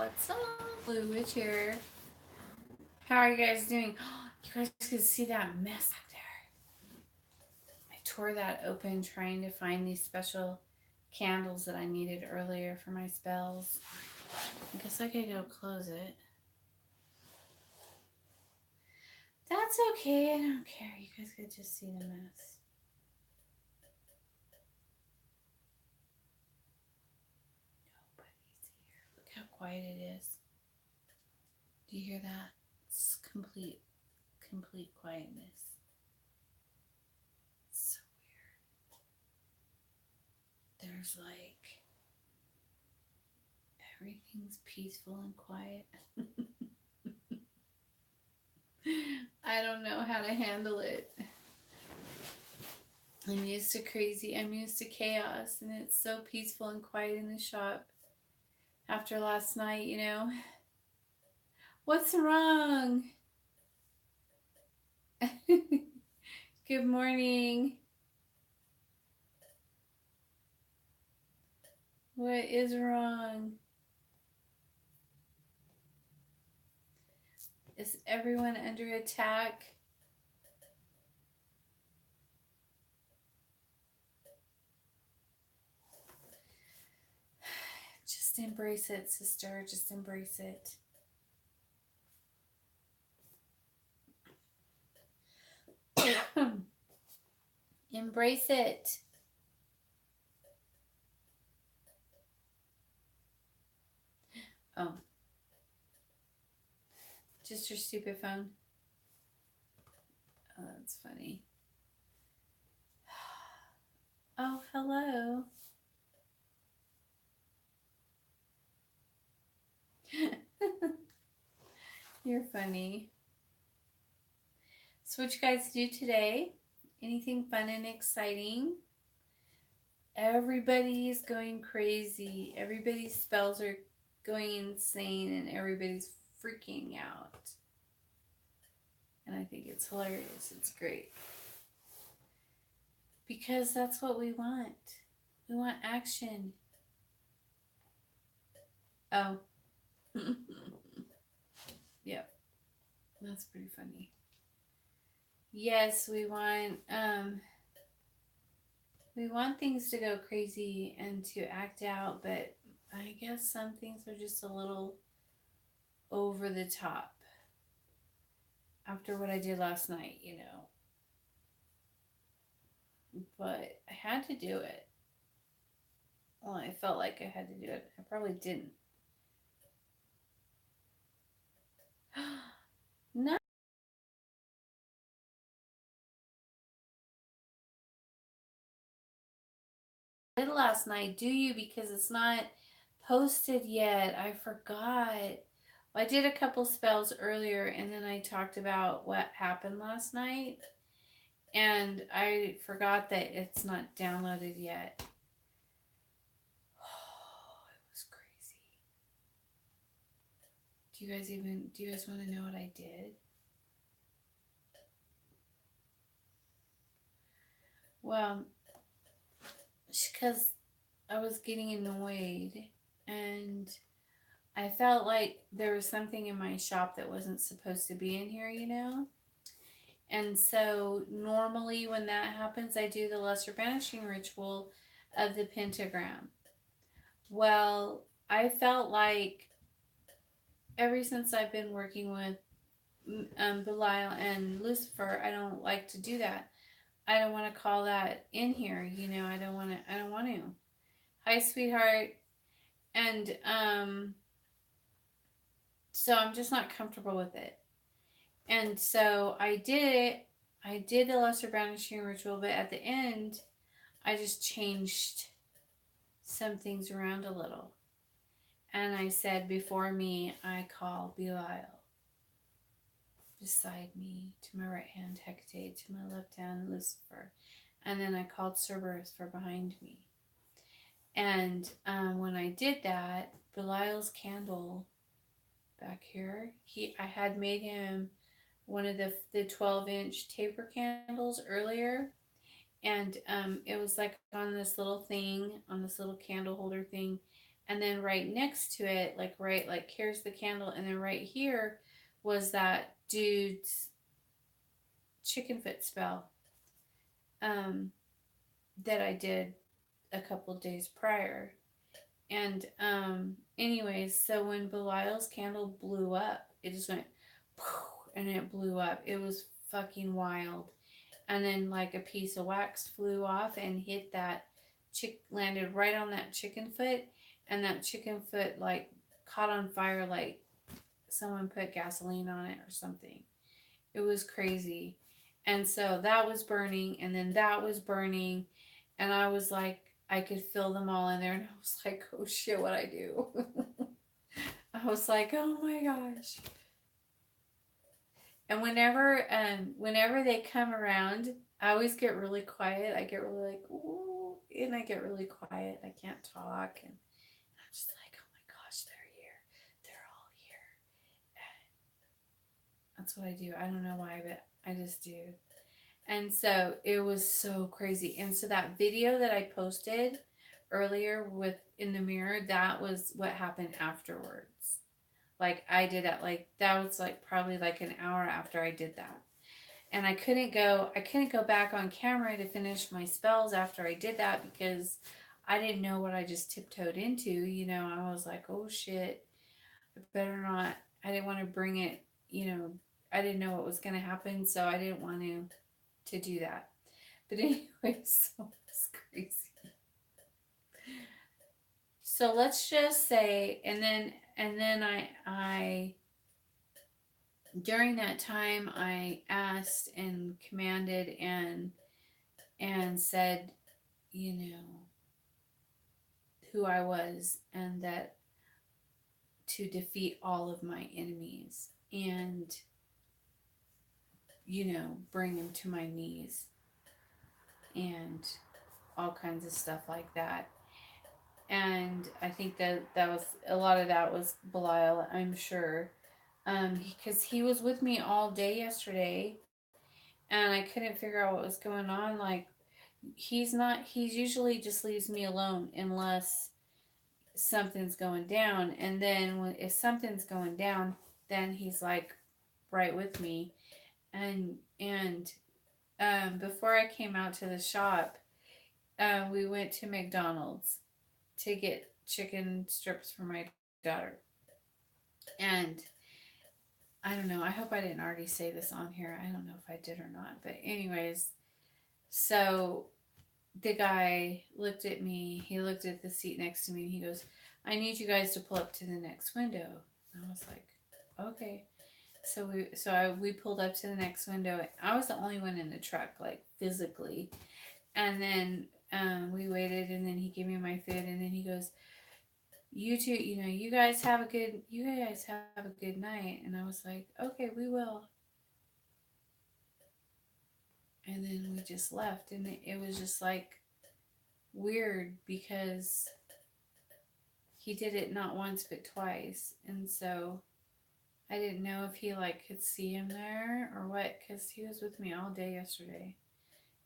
What's up? Blue Witch here. How are you guys doing? You guys can see that mess back there. I tore that open trying to find these special candles that I needed earlier for my spells. I guess I could go close it. That's okay. I don't care. You guys could just see the mess. Nobody's here. Look how quiet it is. Do you hear that? It's complete quietness. It's so weird. There's like everything's peaceful and quiet. I don't know how to handle it. I'm used to crazy. I'm used to chaos, and it's so peaceful and quiet in the shop after last night, you know. What's wrong? Good morning. What is wrong? Is everyone under attack? Just embrace it, sister. Just embrace it. Embrace it. Oh. Just your stupid phone. Oh, that's funny. Oh, hello. You're funny. So what you guys do today? Anything fun and exciting? Everybody's going crazy. Everybody's spells are going insane and everybody's freaking out. And I think it's hilarious. It's great. Because that's what we want. We want action. Oh. Yep. That's pretty funny. Yes, we want things to go crazy and to act out, but I guess some things are just a little over the top after what I did last night, you know. But I had to do it. Well, I felt like I had to do it. I probably didn't. No. Did last night, do you? Because it's not posted yet. I forgot. I did a couple spells earlier and then I talked about what happened last night. And I forgot that it's not downloaded yet. Oh, it was crazy. Do you guys want to know what I did? Well, because I was getting annoyed and I felt like there was something in my shop that wasn't supposed to be in here, you know? And so normally when that happens, I do the lesser banishing ritual of the pentagram. Well, I felt like ever since I've been working with Belial and Lucifer, I don't like to do that. I don't want to call that in here, you know. I don't want to. Hi, sweetheart. And so I'm just not comfortable with it. And so I did it. I did the lesser banishing ritual, but at the end, I just changed some things around a little. And I said, before me, I call Belial. Beside me, to my right hand, Hecate, to my left hand, Lucifer. And then I called Cerberus for behind me. And when I did that, Belial's candle back here, I had made him one of the 12-inch taper candles earlier. And it was like on this little thing, on this little candle holder thing. And then right next to it, like here's the candle, and then right here was that dude's chicken foot spell um, that I did a couple days prior. And anyways, so when Belial's candle blew up, it just went and it blew up. It was fucking wild. And then like a piece of wax flew off and hit that landed right on that chicken foot, and that chicken foot like caught on fire like someone put gasoline on it or something. It was crazy. And so that was burning, and then that was burning, and I was like, I could feel them all in there, and I was like, oh shit, what I do? I was like, oh my gosh. And whenever they come around, I always get really quiet. I get really like, ooh, and I get really quiet. I can't talk, and I'm just like, oh my gosh, they're here. They're all here. And that's what I do. I don't know why, but I just do. And so it was so crazy. And so that video that I posted earlier with in the mirror, that was what happened afterwards. Like I did that, like that was like probably like an hour after I did that. And I couldn't go back on camera to finish my spells after I did that because I didn't know what I just tiptoed into. I was like, oh shit, I better not. I didn't want to bring it, I didn't know what was going to happen, so I didn't want to do that. But anyway, so it's crazy. So let's just say, and then I during that time I asked and commanded and said, you know, who I was, and that to defeat all of my enemies and bring them to my knees and all kinds of stuff like that. And I think that was a lot of that was Belial, I'm sure, because he was with me all day yesterday, and I couldn't figure out what was going on. Like he's usually just leaves me alone unless something's going down, and then if something's going down, then he's like right with me. And before I came out to the shop, we went to McDonald's to get chicken strips for my daughter. And I don't know, I hope I didn't already say this on here. I don't know if I did or not. But, anyways, so the guy looked at me. He looked at the seat next to me and he goes, I need you guys to pull up to the next window. And I was like, okay. So we pulled up to the next window. I was the only one in the truck, like physically. And then we waited, and then he gave me my food, and then he goes, you two, you guys have a good night. And I was like, okay, we will. And then we just left, and it was just like weird because he did it not once but twice. And so I didn't know if he like could see him there or what, because he was with me all day yesterday.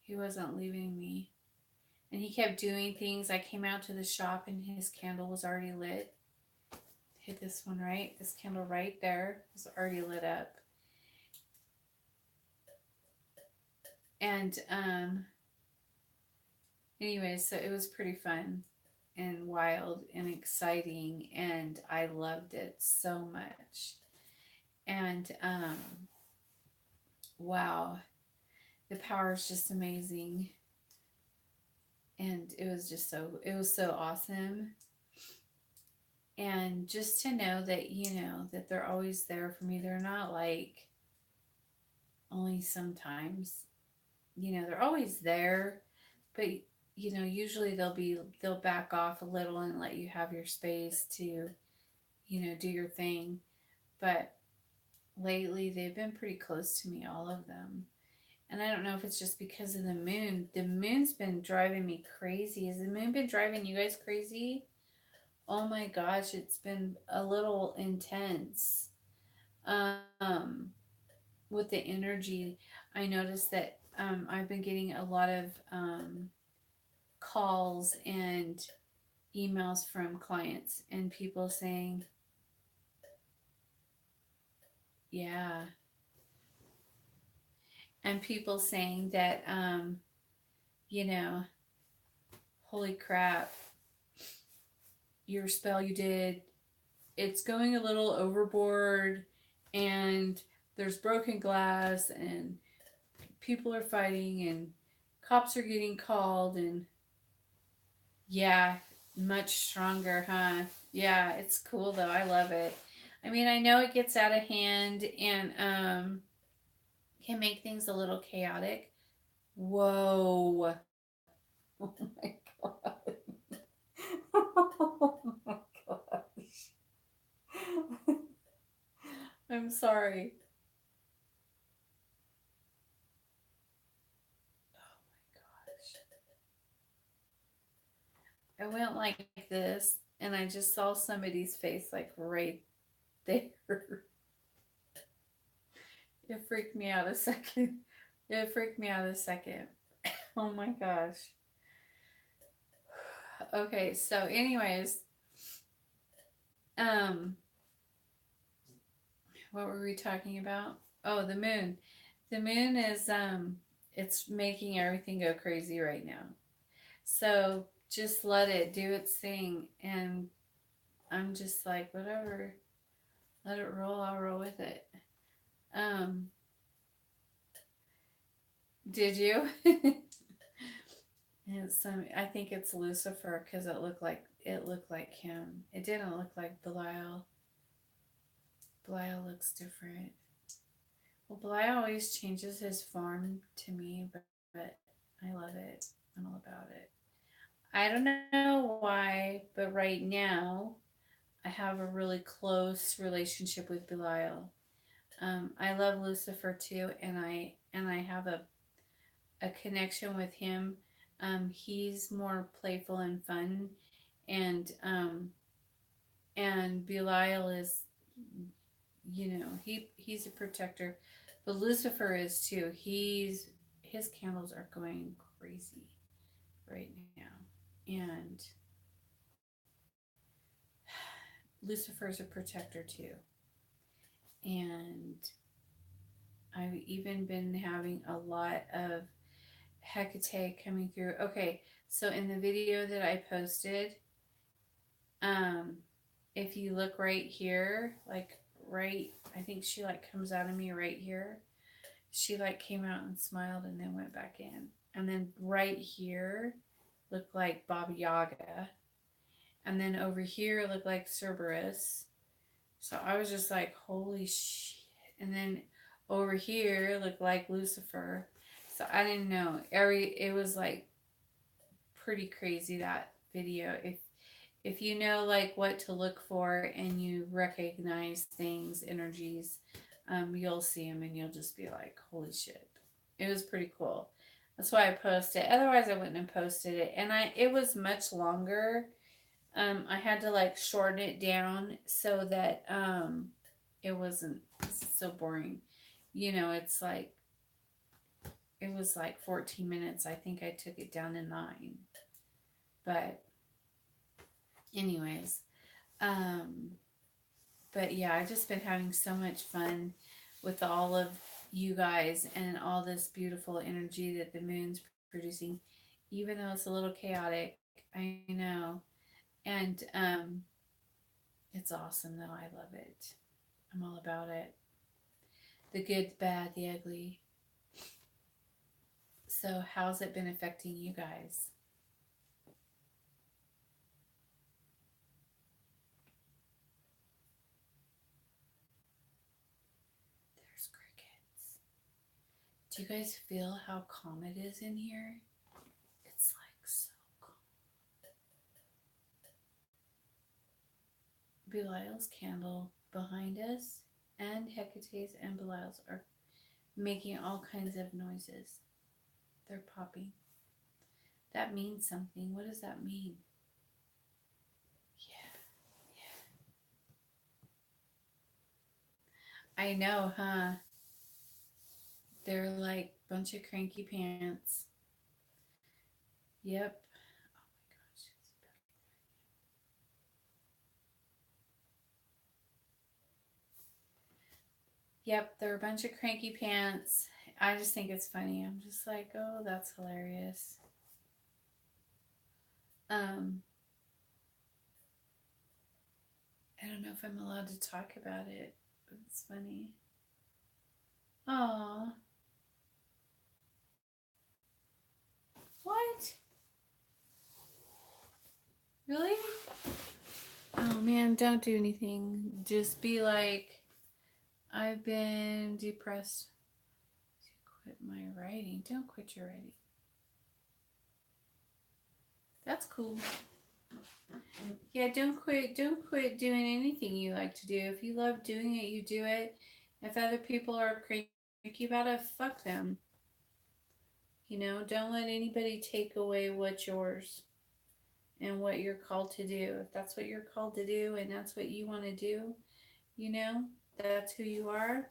He wasn't leaving me. And he kept doing things. I came out to the shop and his candle was already lit. Hit this one right. This candle right there was already lit up. And anyways, so it was pretty fun and wild and exciting, and I loved it so much. And wow, the power is just amazing. And it was so awesome. And just to know that, that they're always there for me. They're not like only sometimes, they're always there, but usually they'll back off a little and let you have your space to, do your thing. But lately they've been pretty close to me, all of them. And I don't know if it's just because of the moon. The moon's been driving me crazy. Has the moon been driving you guys crazy? Oh my gosh, it's been a little intense. Um, with the energy, I noticed that I've been getting a lot of calls and emails from clients and people saying, yeah, and people saying that, you know, holy crap, your spell you did, it's going a little overboard, and there's broken glass, and people are fighting, and cops are getting called, and yeah, much stronger, huh? Yeah, it's cool though. I love it. I mean, I know it gets out of hand and can make things a little chaotic. Whoa. Oh my god. Oh my gosh. I'm sorry. Oh my gosh. I went like this and I just saw somebody's face like right there. It freaked me out a second. It freaked me out a second. Oh my gosh. Okay, so anyways, um what were we talking about? Oh, the moon. The moon is it's making everything go crazy right now. So just let it do its thing, and I'm just like, whatever. Let it roll, I'll roll with it. Um did you? It's I think it's Lucifer because it looked like him. It didn't look like Belial. Belial looks different. Well, Belial always changes his form to me, but I love it. I'm all about it. I don't know why, but right now I have a really close relationship with Belial. I love Lucifer too, and I have a connection with him. He's more playful and fun, and Belial is, he's a protector, but Lucifer is too. His candles are going crazy right now, and Lucifer's a protector too, and I've even been having a lot of Hecate coming through. Okay, so in the video that I posted, um, if you look right here, like right, I think she like comes out of me right here. She like came out and smiled and then went back in. And then right here looked like Baba Yaga. And then over here looked like Cerberus. So I was just like, holy shit. And then over here looked like Lucifer. So I didn't know. It was like pretty crazy, that video. If you know like what to look for and you recognize things, energies, you'll see them and you'll just be like, holy shit. It was pretty cool. That's why I posted. Otherwise, I wouldn't have posted it. And it was much longer. I had to like shorten it down so that it wasn't so boring. It's like it was like 14 minutes. I think I took it down to 9. But anyways, um but yeah, I've just been having so much fun with all of you guys and all this beautiful energy that the moon's producing, even though it's a little chaotic. I know. And it's awesome though. I love it. I'm all about it. The good, the bad, the ugly. So how's it been affecting you guys? There's crickets. Do you guys feel how calm it is in here? It's like so calm. Belial's candle behind us and Hecate's and Belial's are making all kinds of noises. They're popping. That means something. What does that mean? Yeah, yeah. I know, huh? They're like a bunch of cranky pants. Yep. Oh my gosh. Yep, they're a bunch of cranky pants. I just think it's funny. I'm just like, oh, that's hilarious. Um, I don't know if I'm allowed to talk about it, but it's funny. Oh, what? Really? Oh man, don't do anything. Just be like, I've been depressed. Quit my writing. Don't quit your writing. That's cool. Yeah, don't quit. Don't quit doing anything you like to do. If you love doing it, you do it. If other people are cranky about it, fuck them. You know, don't let anybody take away what's yours and what you're called to do. If that's what you're called to do and that's what you want to do, you know, that's who you are.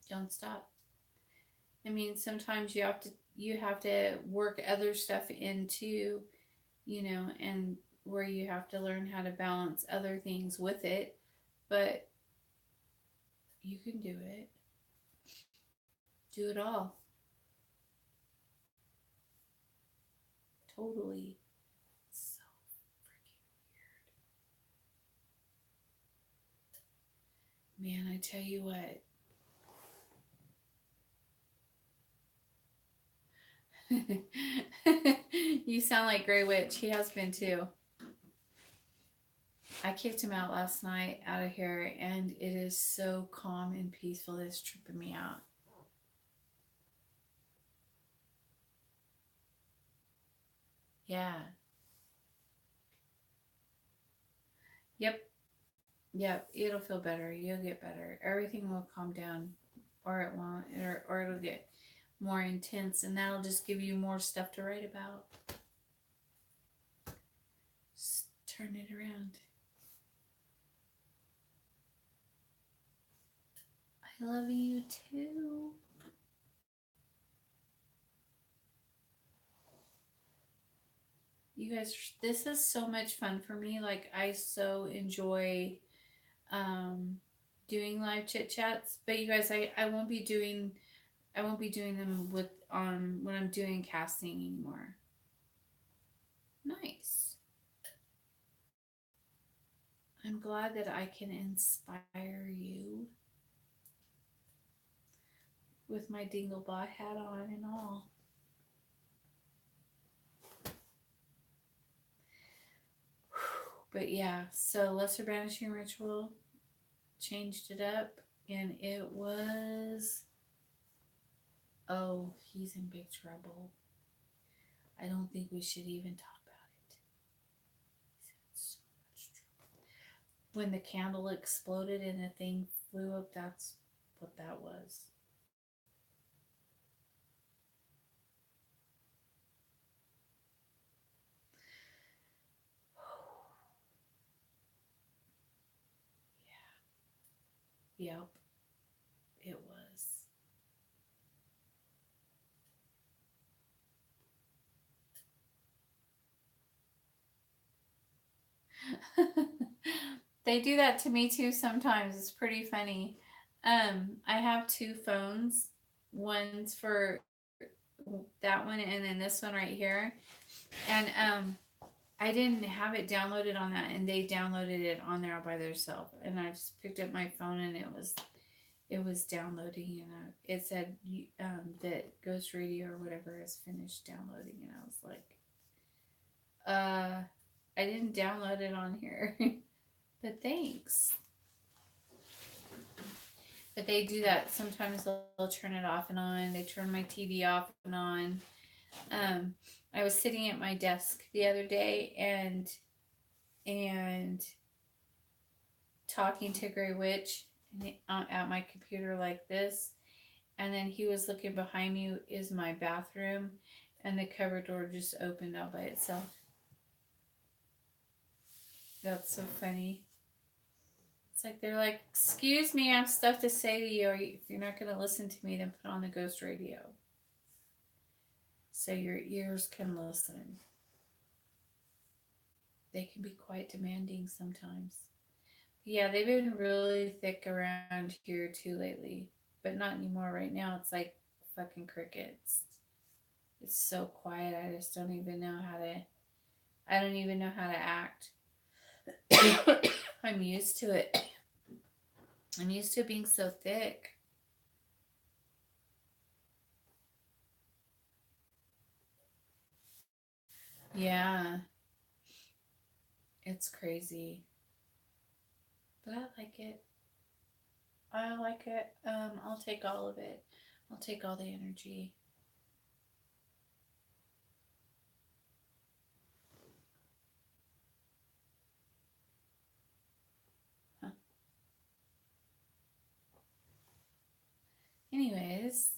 Don't stop. I mean, sometimes you have to work other stuff into, you know, and where you have to learn how to balance other things with it, but you can do it. Do it all. Totally. So freaking man, I tell you what. You sound like Grey Witch. He has been too. I kicked him out last night out of here, and it is so calm and peaceful. It's tripping me out. Yeah. Yep. Yep. It'll feel better. You'll get better. Everything will calm down, or it won't, or it'll get more intense, and that'll just give you more stuff to write about. Just turn it around. I love you too. You guys, this is so much fun for me. Like, I so enjoy um doing live chit chats. But you guys, I won't be doing them with when I'm doing casting anymore. Nice. I'm glad that I can inspire you with my Dinglebot hat on and all. But yeah, so Lesser Banishing Ritual changed it up, and it was, oh, he's in big trouble. I don't think we should even talk about it. He's in so much trouble. When the candle exploded and the thing flew up, that's what that was. Yep, it was. They do that to me too sometimes. It's pretty funny. I have two phones. One's for that one and then this one right here. And I didn't have it downloaded on that, and they downloaded it on there by themselves. And I just picked up my phone, and it was downloading, and it said that Ghost Radio or whatever is finished downloading, and I was like, I didn't download it on here, but thanks. But they do that sometimes. They'll turn it off and on. They turn my TV off and on. Um, I was sitting at my desk the other day and talking to Grey Witch at my computer like this, and then he was looking behind me is my bathroom, and the cupboard door just opened all by itself. That's so funny. It's like they're like, "Excuse me, I have stuff to say to you. Or if you're not going to listen to me, then put on the Ghost Radio so your ears can listen." They can be quite demanding sometimes. Yeah, they've been really thick around here too lately, but not anymore. Right now, it's like fucking crickets. It's so quiet. I just don't even know how to. I don't even know how to act. I'm used to it. I'm used to it being so thick. Yeah, it's crazy, but I like it. I like it. I'll take all of it. I'll take all the energy. Huh. Anyways,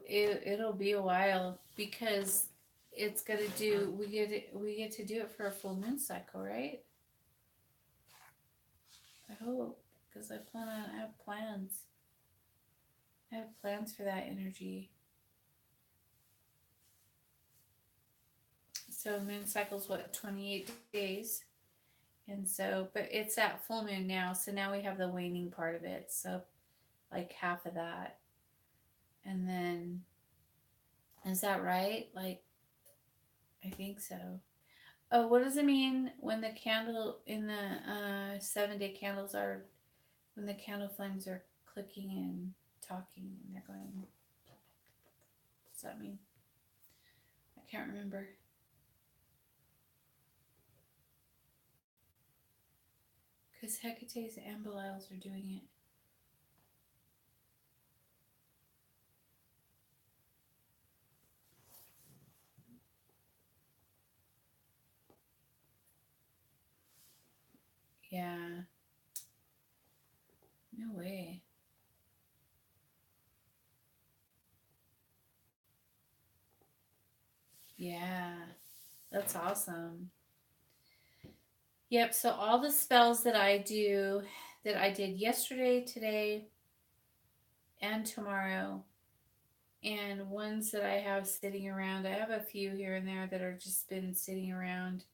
it'll be a while because it's gonna do. We get to do it for a full moon cycle, right? I hope because I have plans. I have plans for that energy. So moon cycle's what 28 days, and so but it's at full moon now. So now we have the waning part of it. So like half of that, and then is that right? Like I think so. Oh, what does it mean when the candle in the 7 day candles are when the candle flames are clicking and talking and they're going? What does that mean? I can't remember. Because Hecate's and Belial's are doing it. Yeah. No way. Yeah. That's awesome. Yep. So all the spells that I do, that I did yesterday, today, and tomorrow, and ones that I have sitting around, I have a few here and there that are just been sitting around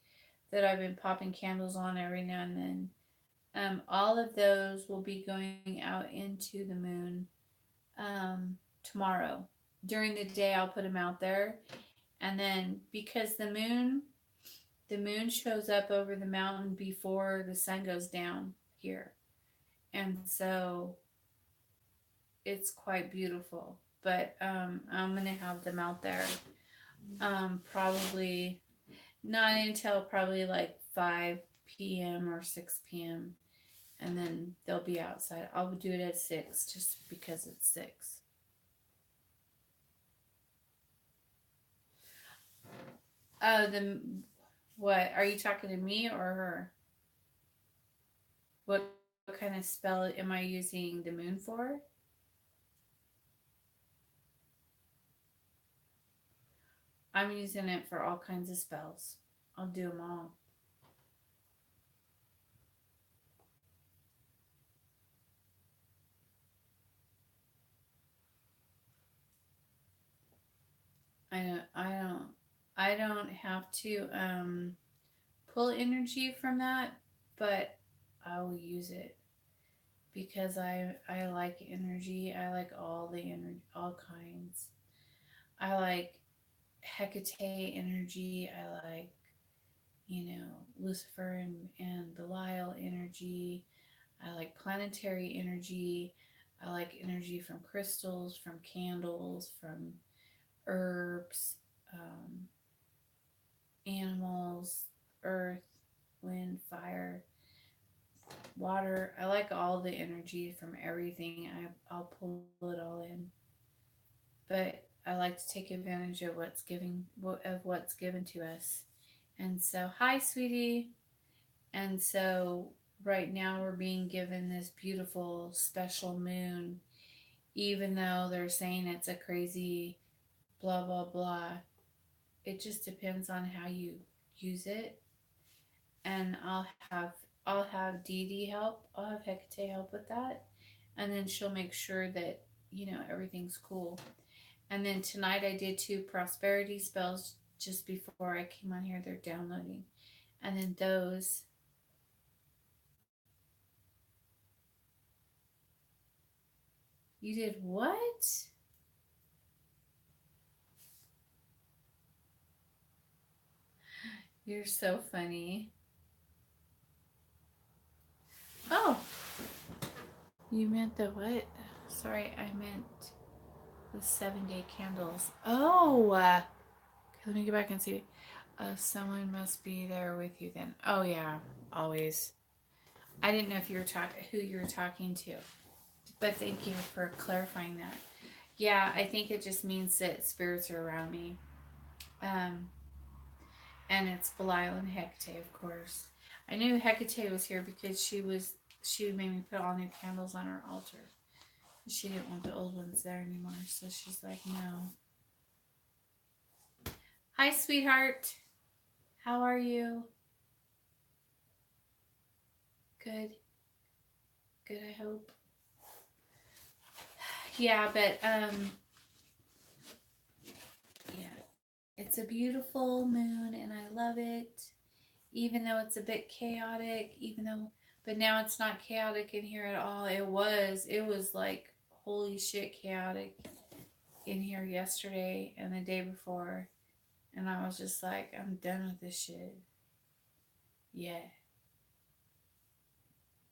that I've been popping candles on every now and then. All of those will be going out into the moon tomorrow. During the day, I'll put them out there, and then because the moon shows up over the mountain before the sun goes down here, and so it's quite beautiful. But I'm gonna have them out there probably not until probably like 5 p.m. or 6 p.m. And then they'll be outside. I'll do it at 6 just because it's 6. The what are you talking to me or her? What kind of spell am I using the moon for? I'm using it for all kinds of spells. I'll do them all. I don't. I don't. I don't have to pull energy from that, but I will use it because I like energy. I like all the energy, all kinds. I like Hecate energy. I like Lucifer and Belial energy. I like planetary energy. I like energy from crystals, from candles, from herbs, um, animals, earth, wind, fire, water. I like all the energy from everything. I'll pull it all in, but I like to take advantage of what's given to us. And so, hi, sweetie. And so, right now we're being given this beautiful special moon, even though they're saying it's a crazy blah blah blah. It just depends on how you use it, and I'll have I'll have Dee Dee help. I'll have Hecate help with that. And then she'll make sure that, everything's cool. And then tonight I did 2 prosperity spells just before I came on here. They're downloading. And then those. You did what? You're so funny. Oh, you meant the what? Sorry, I meant the 7-day candles. Oh, let me get back and see. Someone must be there with you then. Oh yeah, always. I didn't know if you were who you were talking to, but thank you for clarifying that. Yeah, I think it just means that spirits are around me. Um, and it's Belial and Hecate, of course. I knew Hecate was here because she made me put all new candles on her altar. She didn't want the old ones there anymore, so she's like, no. Hi, sweetheart. How are you? Good. Good, I hope. Yeah, but yeah. It's a beautiful moon and I love it. Even though it's a bit chaotic, but now it's not chaotic in here at all. It was like holy shit chaotic in here yesterday and the day before. And I was just like, I'm done with this shit. Yeah.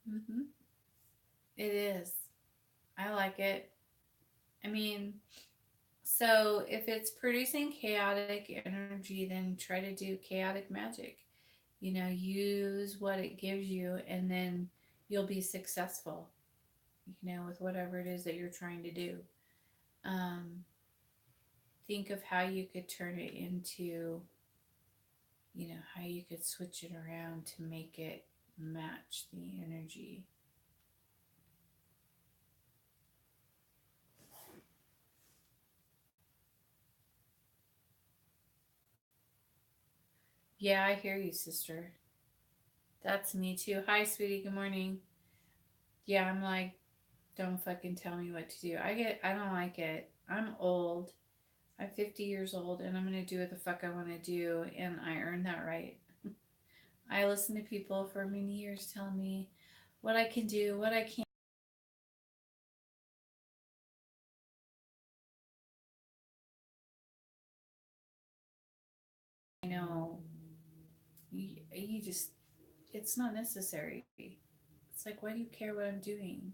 Mhm. It is. I like it. I mean, so if it's producing chaotic energy, then try to do chaotic magic. Use what it gives you and then you'll be successful, with whatever it is that you're trying to do. Um, think of how you could turn it into, how you could switch it around to make it match the energy. Yeah, I hear you, sister. That's me too. Hi, sweetie. Good morning. Yeah, I'm like, don't fucking tell me what to do. I don't like it. I'm old. I'm 50 years old and I'm going to do what the fuck I want to do. And I earned that right. I listened to people for many years telling me what I can do, what I can't. I know you just, it's not necessary. It's like, why do you care what I'm doing?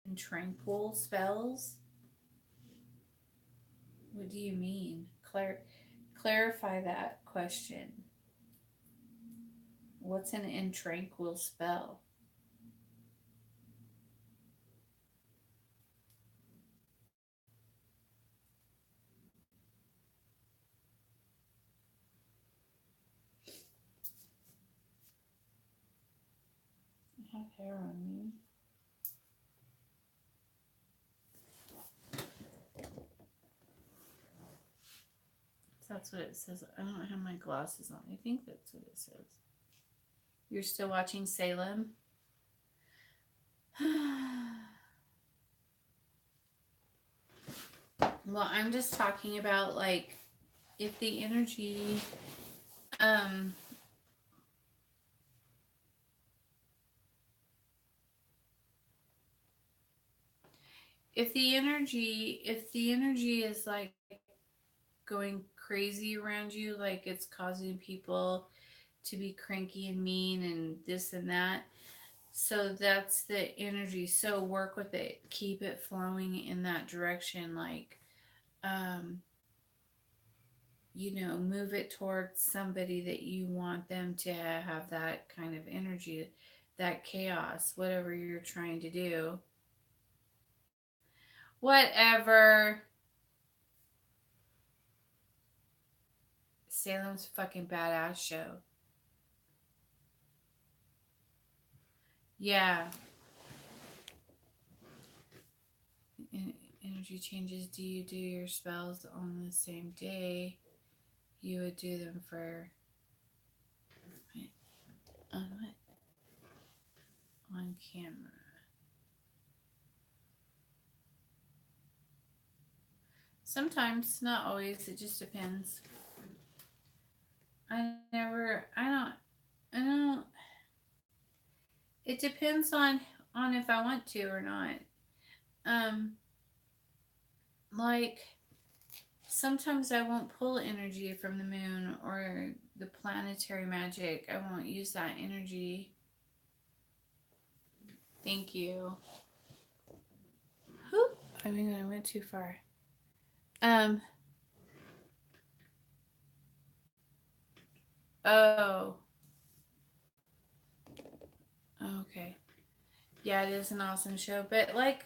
And tranquil spells? What do you mean? Clarify that question. What's an intranquil spell? I have hair on me. That's what it says. I don't have my glasses on. I think that's what it says. You're still watching Salem? Well, I'm just talking about like if the energy um if the energy is like going crazy around you, like it's causing people to be cranky and mean and this and that. So that's the energy. So work with it. Keep it flowing in that direction. Like, um, move it towards somebody that you want them to have that kind of energy, that chaos, whatever you're trying to do. Whatever. Salem's fucking badass show. Yeah. energy changes, do you do your spells on the same day you would do them for on camera? Sometimes, not always. It just depends. I don't. It depends on if I want to or not. Um, like sometimes I won't pull energy from the moon or the planetary magic. I won't use that energy. Thank you. Whew. I mean, I went too far. Oh. Okay. Yeah, it is an awesome show, but like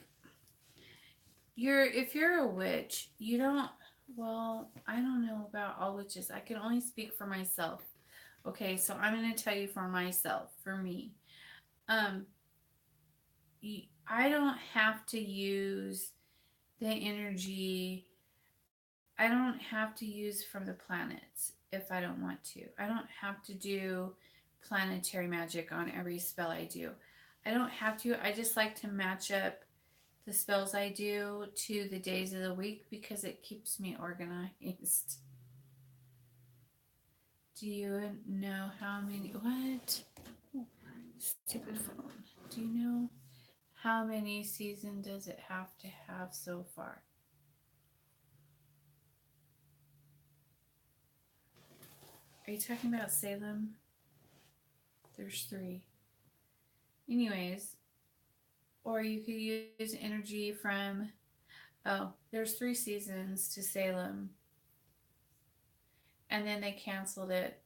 if you're a witch, you don't, well, I don't know about all witches. I can only speak for myself. Okay, so I'm going to tell you for myself, for me. Um I don't have to use the energy. I don't have to use from the planets if I don't want to. I don't have to do planetary magic on every spell I do. I don't have to. I just like to match up the spells I do to the days of the week because it keeps me organized. Do you know how many? What? Stupid phone. Do you know how many seasons does it have to have so far? Are you talking about Salem? There's 3. Anyways, or you could use energy from, oh, there's 3 seasons to Salem. And then they canceled it.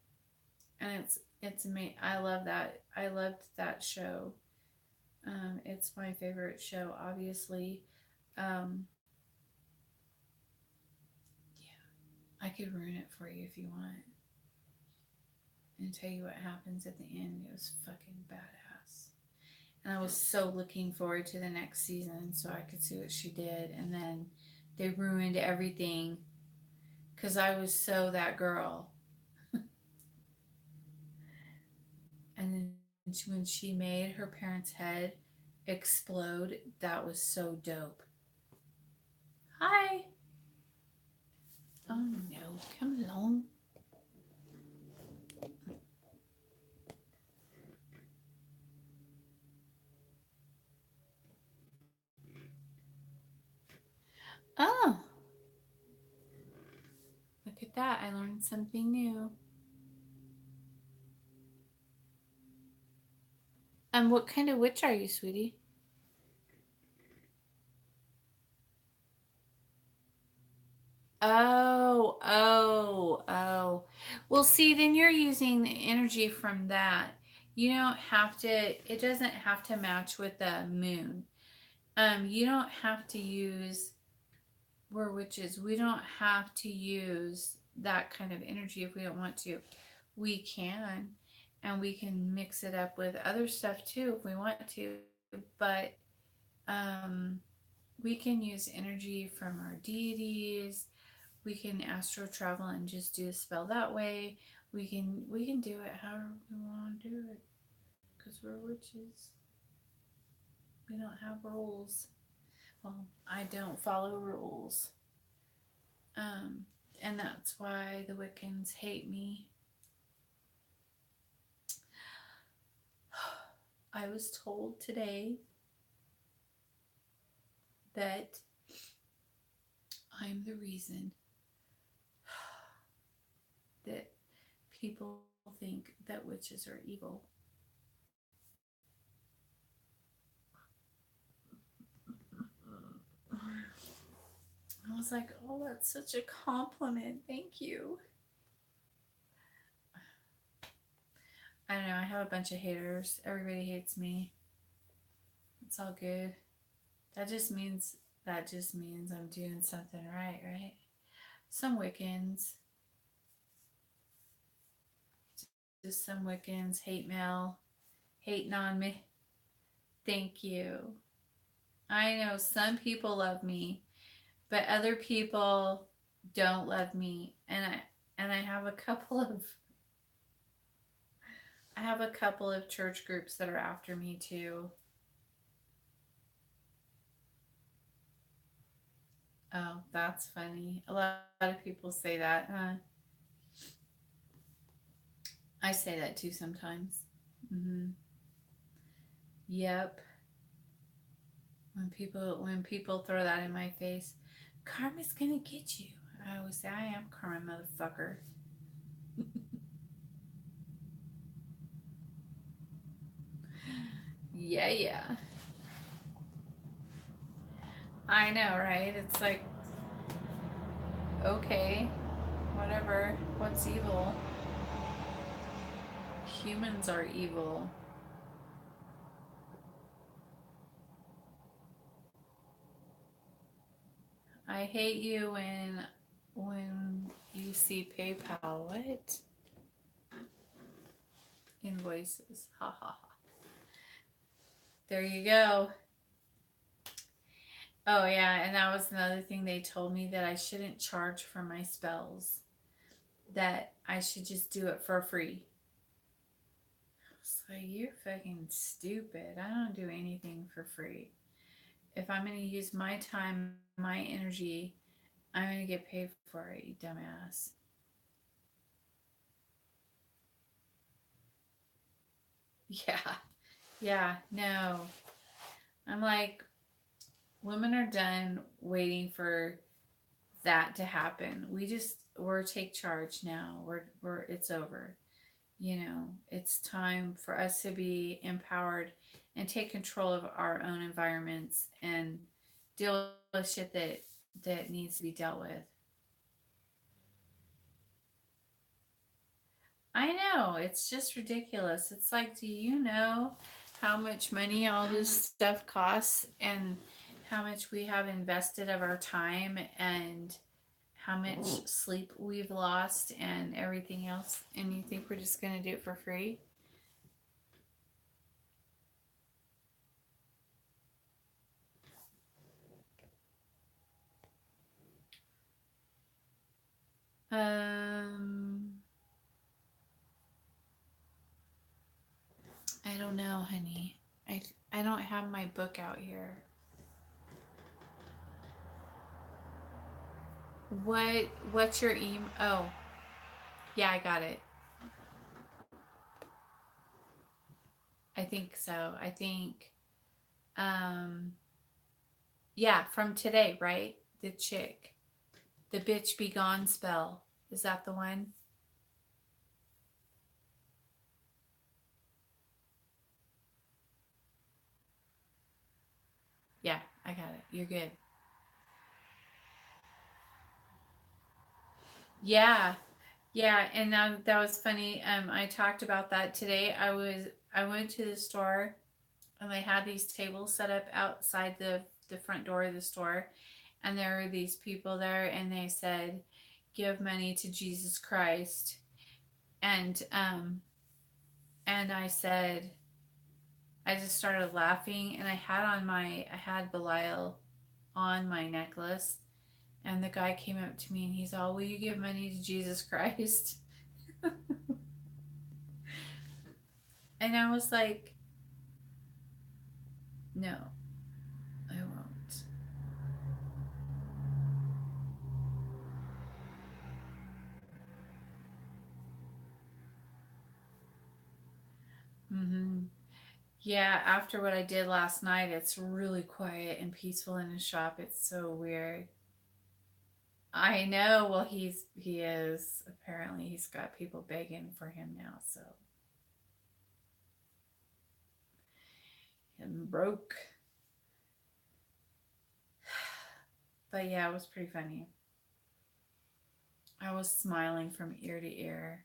And it's amazing. I love that. I loved that show. It's my favorite show, obviously. Um, yeah, I could ruin it for you if you want and tell you what happens at the end. It was fucking badass. And I was so looking forward to the next season so I could see what she did. And then they ruined everything because I was so that girl. And then when she made her parents' head explode, that was so dope. Hi. Oh no, come along. Oh, look at that. I learned something new. What kind of witch are you, sweetie? Oh. Well, see, then you're using the energy from that. You don't have to, it doesn't have to match with the moon. You don't have to use, we're witches. We don't have to use that kind of energy if we don't want to. We can, and we can mix it up with other stuff too if we want to. But um, we can use energy from our deities. We can astral travel and just do a spell that way. We can do it however we want to do it because we're witches. We don't have rules. Well, I don't follow rules. Um, and that's why the Wiccans hate me. I was told today that I'm the reason that people think that witches are evil. I was like, oh, that's such a compliment. Thank you. I don't know. I have a bunch of haters. Everybody hates me. It's all good. That just means I'm doing something right, right? Some Wiccans, just some Wiccans, hate mail, hating on me. Thank you. I know some people love me. but other people don't love me, and I have a couple of church groups that are after me too. Oh, that's funny. A lot of people say that, huh? I say that too sometimes. Hmm. Yep. When people throw that in my face, karma's gonna get you. I always say I am karma, motherfucker. Yeah, yeah. I know, right? It's like, okay, whatever. What's evil? Humans are evil. I hate you when you see PayPal. What? Invoices. Ha ha ha. There you go. Oh yeah, and that was another thing they told me, that I shouldn't charge for my spells. That I should just do it for free. It's like, you're fucking stupid. I don't do anything for free. If I'm gonna use my time, my energy, I'm gonna get paid for it, you dumbass. Yeah. Yeah, no. I'm like, women are done waiting for that to happen. We're take charge now. We're it's over. It's time for us to be empowered and take control of our own environments and deal with shit that needs to be dealt with. I know, it's just ridiculous. It's like, do you know how much money all this stuff costs, and how much we have invested of our time, and how much sleep we've lost and everything else, and you think we're just going to do it for free? Um, I don't know, honey. I don't have my book out here. What's your email? Oh, yeah, I got it. I think so. I think um yeah, from today, right? The chick. The bitch be gone spell. Is that the one? Yeah, I got it. You're good. Yeah. Yeah, and that was funny. I talked about that today. I went to the store, and they had these tables set up outside the front door of the store, and there were these people there, and they said, "Give money to Jesus Christ," and I said, I just started laughing, and I had Belial on my necklace, and the guy came up to me, and he's all, "Will you give money to Jesus Christ?" And I was like, "No, I won't." Hmm. Yeah, after what I did last night, it's really quiet and peaceful in his shop. It's so weird. I know. Well, he is, apparently he's got people begging for him now. So I'm broke. But yeah, it was pretty funny. I was smiling from ear to ear,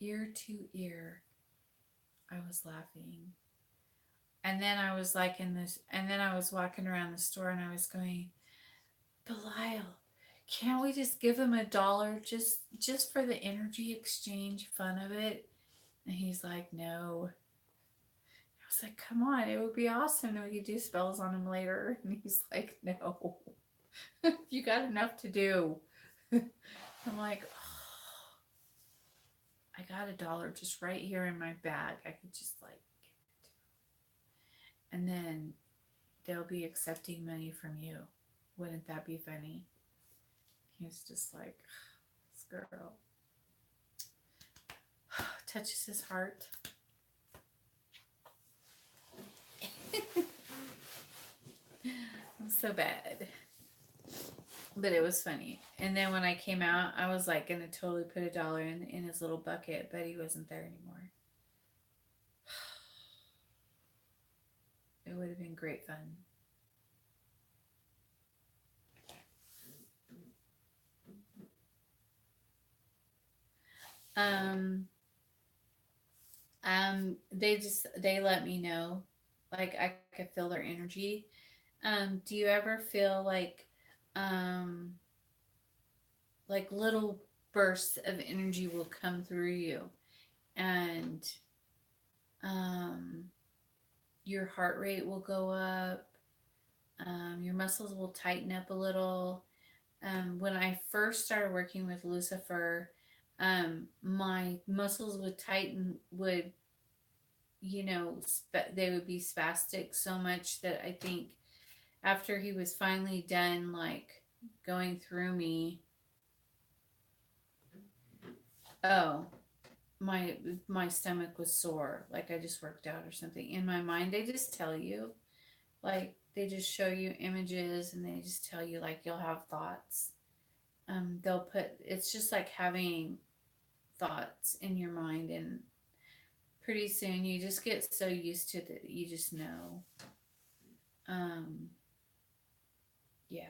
ear to ear. I was laughing. And then I was like in this, and then I was walking around the store, and I was going, "Belial, can't we just give him $1, just for the energy exchange fun of it?" And he's like, "No." was like, come on, it would be awesome that we could do spells on him later. And he's like, no, you got enough to do. I'm like, oh, I got $1 just right here in my bag. I could just like give it to him. And then they'll be accepting money from you. Wouldn't that be funny? He's just like, this girl touches his heart. I'm so bad. But it was funny. And then when I came out, I was like gonna totally put $1 in his little bucket, but he wasn't there anymore. It would have been great fun. They let me know, like I could feel their energy. Do you ever feel um, like little bursts of energy will come through you, and um, your heart rate will go up, your muscles will tighten up a little. When I first started working with Lucifer, my muscles would tighten, they would be spastic so much that I think after he was finally done, like going through me, oh, my stomach was sore, like I just worked out or something. In my mind, they just tell you, like they just show you images, and they just tell you like you'll have thoughts. They'll put it's just like having thoughts in your mind, and pretty soon you just get so used to it, you just know. Um, yeah.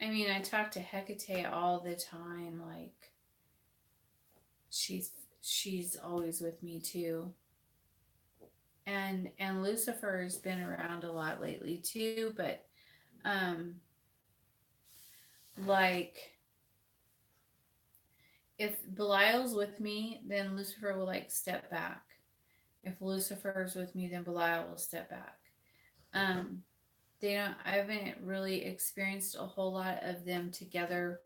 I mean, I talk to Hecate all the time. Like she's she's always with me too. And Lucifer's been around a lot lately too, but um like if Belial's with me, then Lucifer will like step back. If Lucifer's with me, then Belial will step back. Um I haven't really experienced a whole lot of them together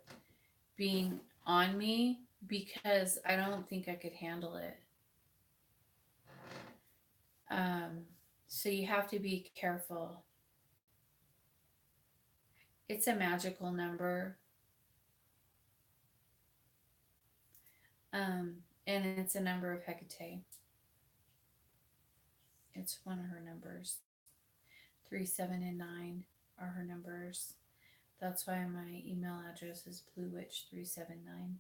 being on me because I don't think I could handle it. Um, so you have to be careful. It's a magical number. And it's a number of Hecate. It's one of her numbers. 3, 7, and 9 are her numbers. That's why my email address is bluewitch379.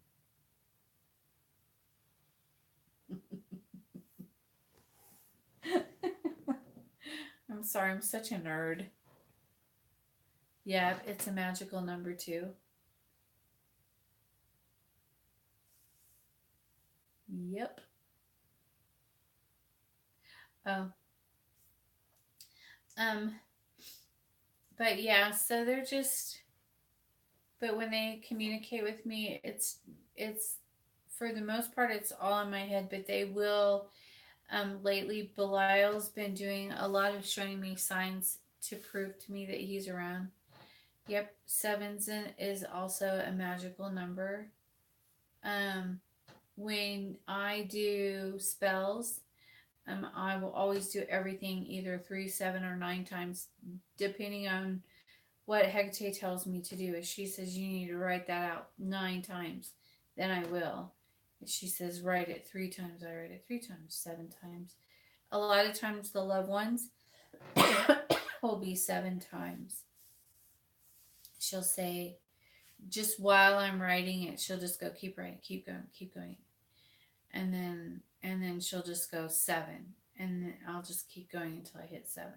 I'm sorry, I'm such a nerd. Yeah, it's a magical number too. Yep. Oh. Um, but yeah, so they're just but when they communicate with me, it's for the most part it's all in my head, but they will lately Belial's been doing a lot of showing me signs to prove to me that he's around. Yep, sevens is also a magical number. Um, when I do spells, I will always do everything either 3, 7, or 9 times, depending on what Hecate tells me to do. If she says you need to write that out 9 times, then I will. If she says write it 3 times, I write it 3 times, 7 times. A lot of times the loved ones will be 7 times. She'll say, just while I'm writing it, she'll just go, keep writing, keep going, keep going. And then she'll just go 7. And then I'll just keep going until I hit 7.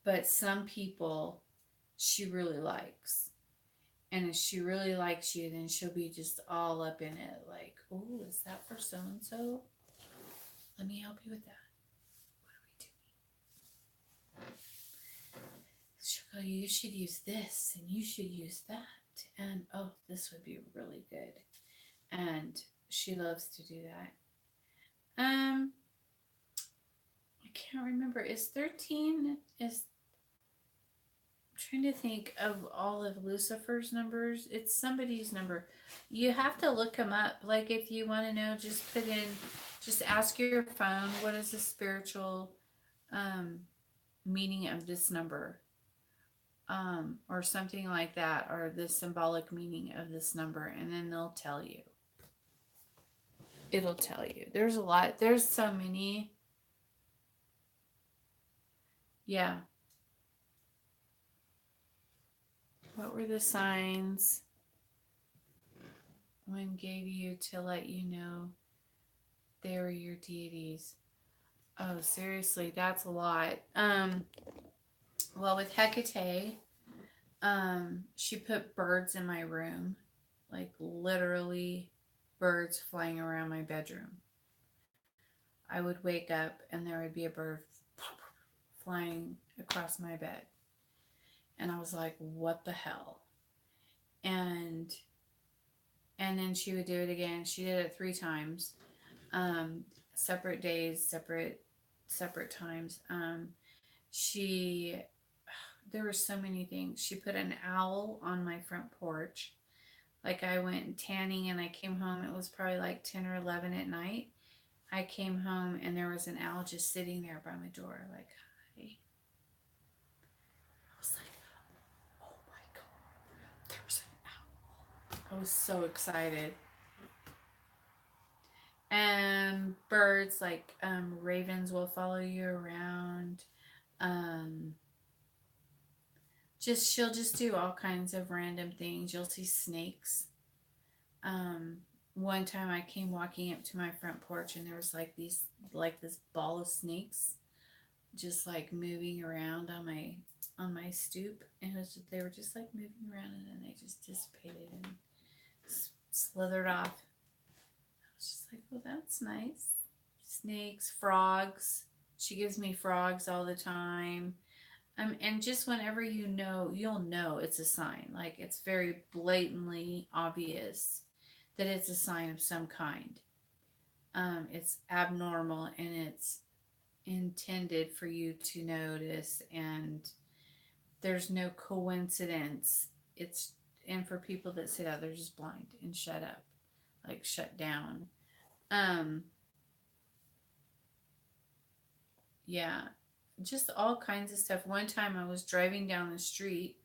But some people she really likes. And if she really likes you, then she'll be just all up in it. Like, oh, is that for so and so? Let me help you with that. What are we doing? She'll go, you should use this and you should use that. And oh, this would be really good. And she loves to do that. I can't remember. Is 13 is I'm trying to think of all of Lucifer's numbers. It's somebody's number. You have to look them up. Like if you want to know, just ask your phone, what is the spiritual um, meaning of this number? Or something like that, or the symbolic meaning of this number, and then they'll tell you. It'll tell you. There's a lot. There's so many. Yeah. What were the signs one gave you to let you know they were your deities? Oh, seriously, that's a lot. Well, with Hecate, she put birds in my room, like literally birds flying around my bedroom. I would wake up and there would be a bird flying across my bed. And I was like, what the hell? And then she would do it again. She did it 3 times. Separate days, separate times. There were so many things. She put an owl on my front porch. Like I went tanning and I came home. It was probably like 10 or 11 at night. I came home and there was an owl just sitting there by my door, like, hi. I was like, oh my God, there's an owl. I was so excited. And birds, like ravens will follow you around. She'll just do all kinds of random things. You'll see snakes. One time I came walking up to my front porch and there was like this ball of snakes just like moving around on my stoop, and they were just like moving around, and then they just dissipated and slithered off. I was just like, well, that's nice. Snakes, frogs. She gives me frogs all the time. And just whenever you'll know it's a sign. Like it's very blatantly obvious that it's a sign of some kind. It's abnormal and it's intended for you to notice, and there's no coincidence. And for people that say that, they're just blind and shut up, like shut down. Yeah, just all kinds of stuff. One time I was driving down the street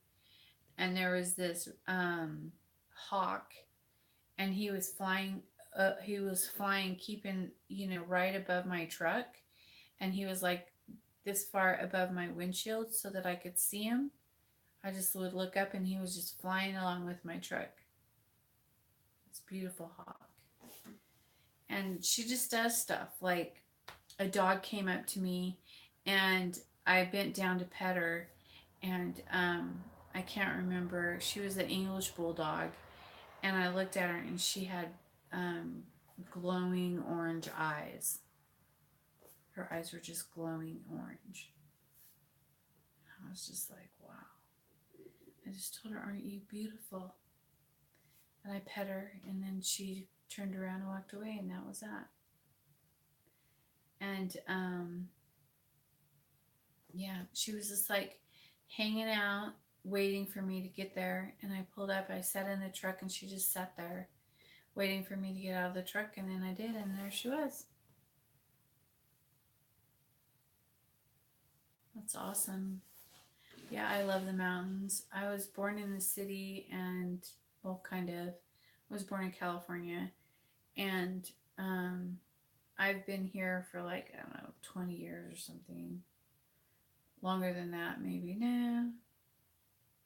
and there was this hawk, and he was flying, keeping, right above my truck, and he was like this far above my windshield so that I could see him. I just would look up and he was just flying along with my truck. It's a beautiful hawk. And she just does stuff. Like a dog came up to me and I bent down to pet her, and I can't remember. She was an English bulldog, and I looked at her and she had glowing orange eyes. Her eyes were just glowing orange. I was just like, wow. I just told her, aren't you beautiful? And I pet her, and then she turned around and walked away, and that was that. And yeah, she was just like hanging out, waiting for me to get there. And I pulled up, I sat in the truck, and she just sat there waiting for me to get out of the truck. And then I did, and there she was. That's awesome. Yeah, I love the mountains. I was born in the city, and well, kind of. I was born in California, and I've been here for like, I don't know, 20 years or something. Longer than that, maybe. Nah,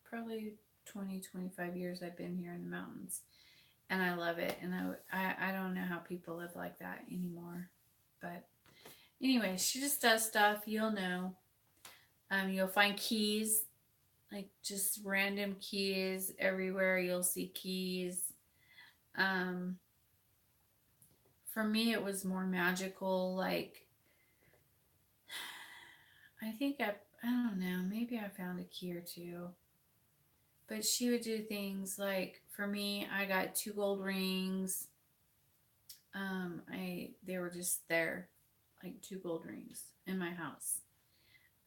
probably 20, 25 years I've been here in the mountains. And I love it. And I don't know how people live like that anymore. But anyway, she just does stuff. You'll know. You'll find keys, like just random keys everywhere. You'll see keys. For me, it was more magical. Like, I think I don't know, maybe I found a key or two. But she would do things like, for me, I got 2 gold rings. They were just there, like 2 gold rings in my house.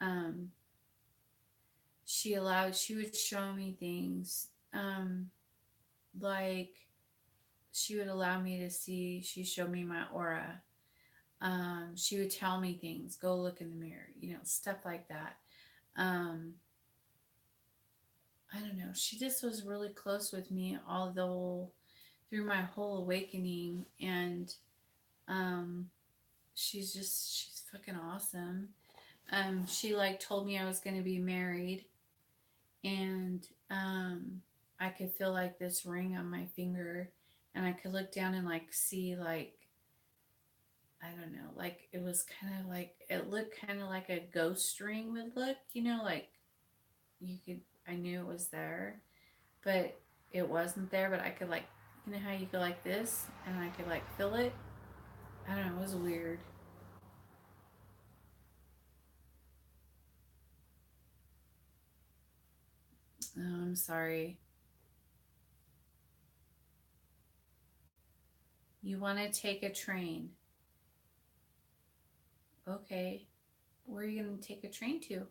Um, she would show me things. Like she would allow me to see. She showed me my aura. She would tell me things. Go look in the mirror. Stuff like that. I don't know. She just was really close with me through my whole awakening, and um, she's fucking awesome. She like told me I was going to be married, and I could feel like this ring on my finger, and I could look down and like see like I don't know, like it was kind of like it looked kind of like a ghost ring would look, like you could I knew it was there, but it wasn't there, but I could like how you go like this and I could like feel it. I don't know, it was weird. Oh, I'm sorry. You want to take a train. Okay. Where are you going to take a train to?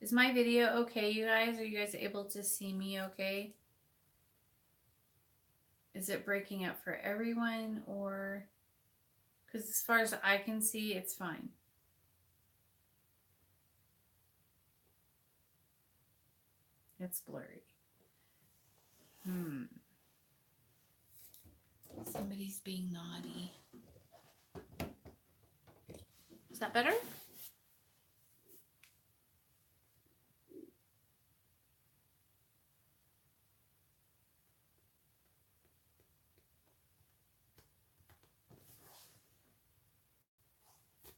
Is my video okay, you guys? Are you guys able to see me okay? Is it breaking up for everyone or... Because as far as I can see, it's fine. It's blurry. Somebody's being naughty. Is that better?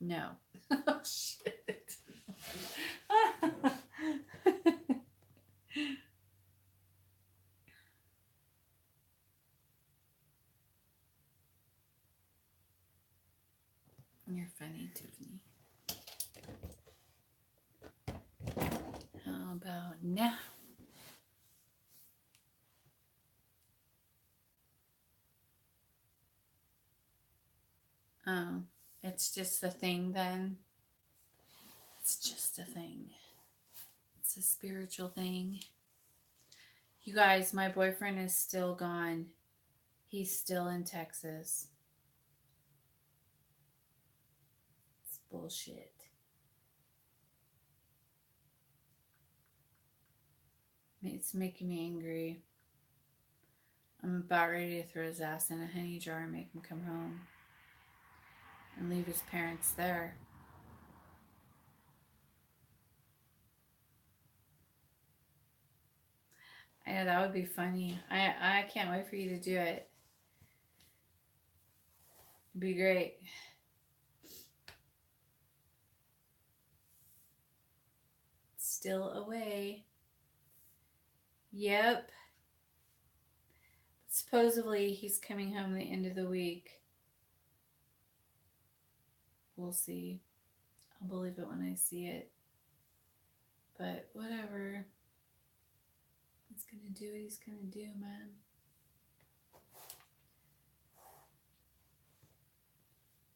No. Oh, shit. You're funny, Tiffany. How about now? Oh, it's just a thing then. It's just a thing. It's a spiritual thing. You guys, my boyfriend is still gone. He's still in Texas. It's bullshit. It's making me angry. I'm about ready to throw his ass in a honey jar and make him come home. And leave his parents there. Yeah, that would be funny. I can't wait for you to do it. It'd be great. Still away. Yep. Supposedly he's coming home the end of the week. We'll see. I'll believe it when I see it. But whatever. He's gonna do what he's gonna do, man.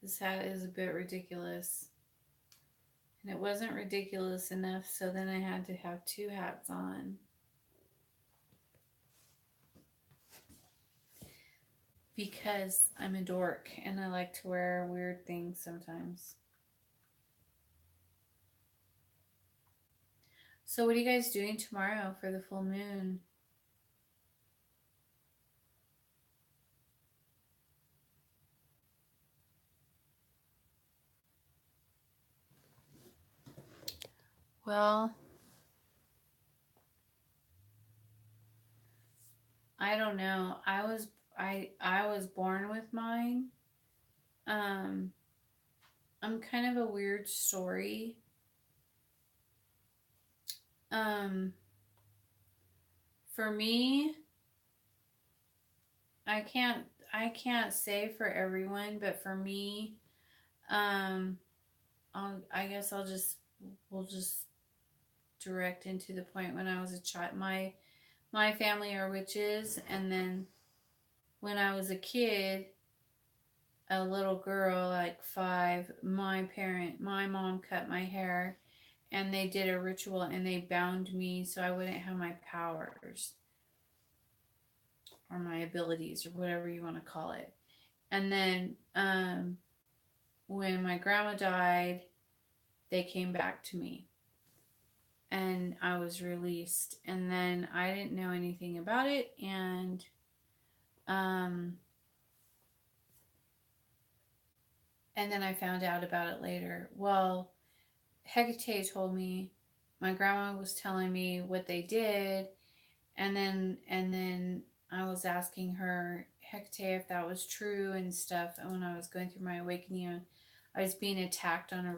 This hat is a bit ridiculous. And it wasn't ridiculous enough, so then I had to have 2 hats on. Because I'm a dork and I like to wear weird things sometimes. So what are you guys doing tomorrow for the full moon? Well, I don't know. I was born with mine. I'm kind of a weird story. For me, I can't say for everyone, but for me, I guess we'll just direct into the point when I was a child. My family are witches, and then when I was a kid, a little girl, like 5, my mom cut my hair, and they did a ritual and they bound me so I wouldn't have my powers or my abilities or whatever you want to call it. And then when my grandma died, they came back to me and I was released. And then I didn't know anything about it. Um, and then I found out about it later. Well, Hecate told me, my grandma was telling me what they did, and then I was asking her, Hecate, if that was true and stuff. And when I was going through my awakening, I was being attacked on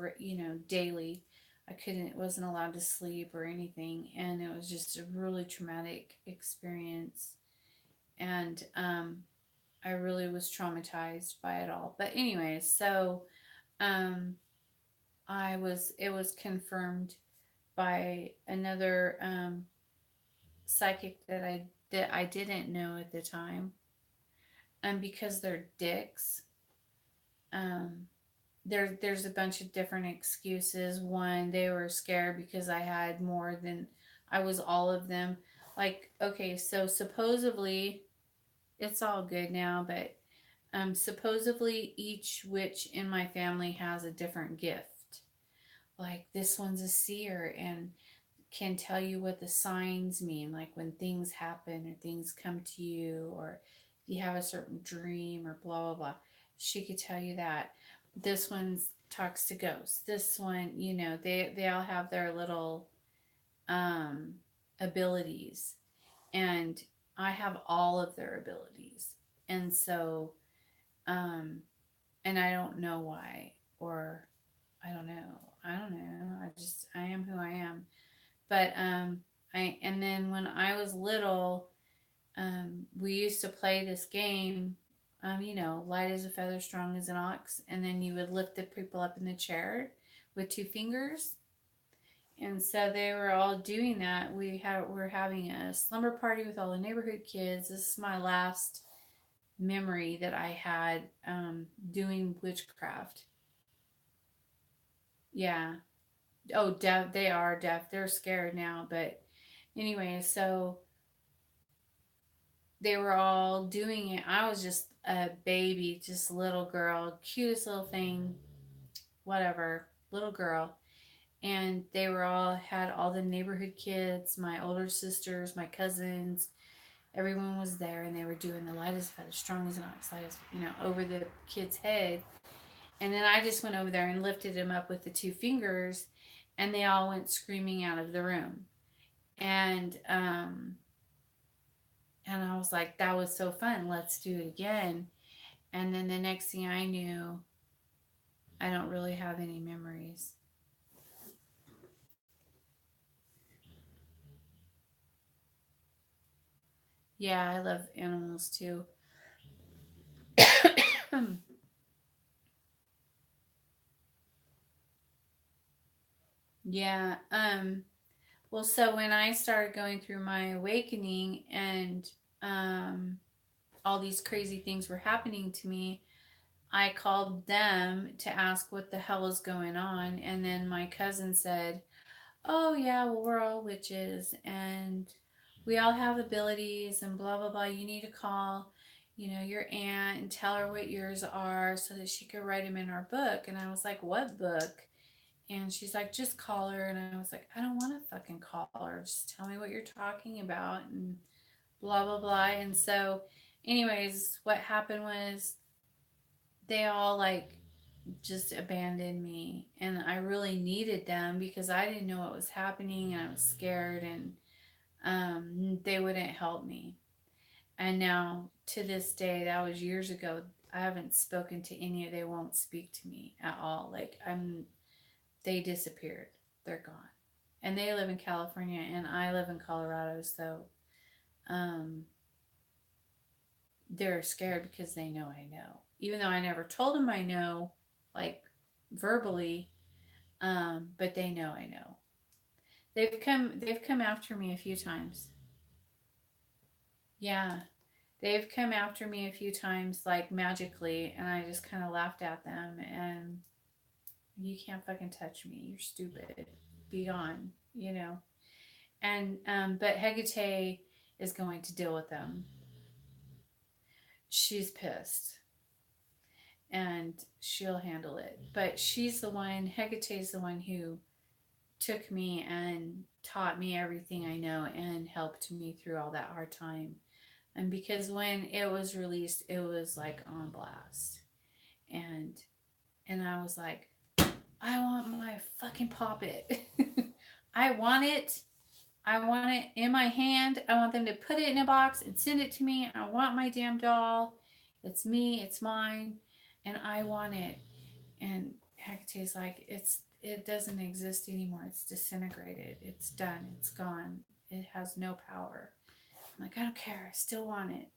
daily. I couldn't, wasn't allowed to sleep or anything, and it was just a really traumatic experience. And I really was traumatized by it all. But anyways, so um, it was confirmed by another psychic that I didn't know at the time, and because they're dicks, um, there's a bunch of different excuses. One, they were scared because I had more than I was all of them. Like, okay, so supposedly it's all good now, but supposedly each witch in my family has a different gift. Like this one's a seer and can tell you what the signs mean, like when things happen or things come to you, or if you have a certain dream or blah blah blah. She could tell you that. This one talks to ghosts. This one, they all have their little um, abilities, and I have all of their abilities, and so um, and I don't know why, or I don't know. I am who I am. But and then when I was little, we used to play this game. Light as a feather, strong as an ox, and then you would lift the people up in the chair with 2 fingers. And so they were all doing that. We're having a slumber party with all the neighborhood kids. This is my last memory that I had doing witchcraft. Yeah. Oh, deaf. They are deaf. They're scared now. But anyway, so they were all doing it. I was just a baby, just a little girl, cutest little thing, whatever, little girl. And they were all had all the neighborhood kids, my older sisters, my cousins, everyone was there, and they were doing the light as feather, strong as an ox, light as, over the kid's head. And then I just went over there and lifted him up with the 2 fingers, and they all went screaming out of the room. And I was like, that was so fun. Let's do it again. And then the next thing I knew, I don't really have any memories. Yeah, I love animals too. Yeah. Well, so when I started going through my awakening and um all these crazy things were happening to me, I called them to ask what the hell was going on, and then my cousin said, "Oh yeah, well we're all witches and we all have abilities and blah blah blah. You need to call, your aunt and tell her what yours are so that she could write them in our book." And I was like, "What book?" And she's like, "Just call her." And I was like, "I don't want to fucking call her. Just tell me what you're talking about and blah blah blah." And so, anyways, what happened was they all like just abandoned me, and I really needed them because I didn't know what was happening and I was scared, and they wouldn't help me. And now to this day, that was years ago, I haven't spoken to any of, they won't speak to me at all. Like they disappeared. They're gone. And they live in California and I live in Colorado, so um they're scared because they know I know. Even though I never told them I know, like verbally, but they know I know. They've come after me a few times. Yeah. they've come after me a few times, like magically, and I just kind of laughed at them. And you can't fucking touch me. You're stupid. Be gone. You know. And but Hecate is going to deal with them. She's pissed, and she'll handle it. But she's the one. Hecate's the one who took me and taught me everything I know and helped me through all that hard time. And because when it was released, it was like on blast. And I was like, I want my fucking poppet. I want it. I want it in my hand. I want them to put it in a box and send it to me. I want my damn doll. It's me. It's mine. And I want it. And Hecate's like, it doesn't exist anymore. It's disintegrated. It's done. It's gone. It has no power. I'm like, I don't care. I still want it.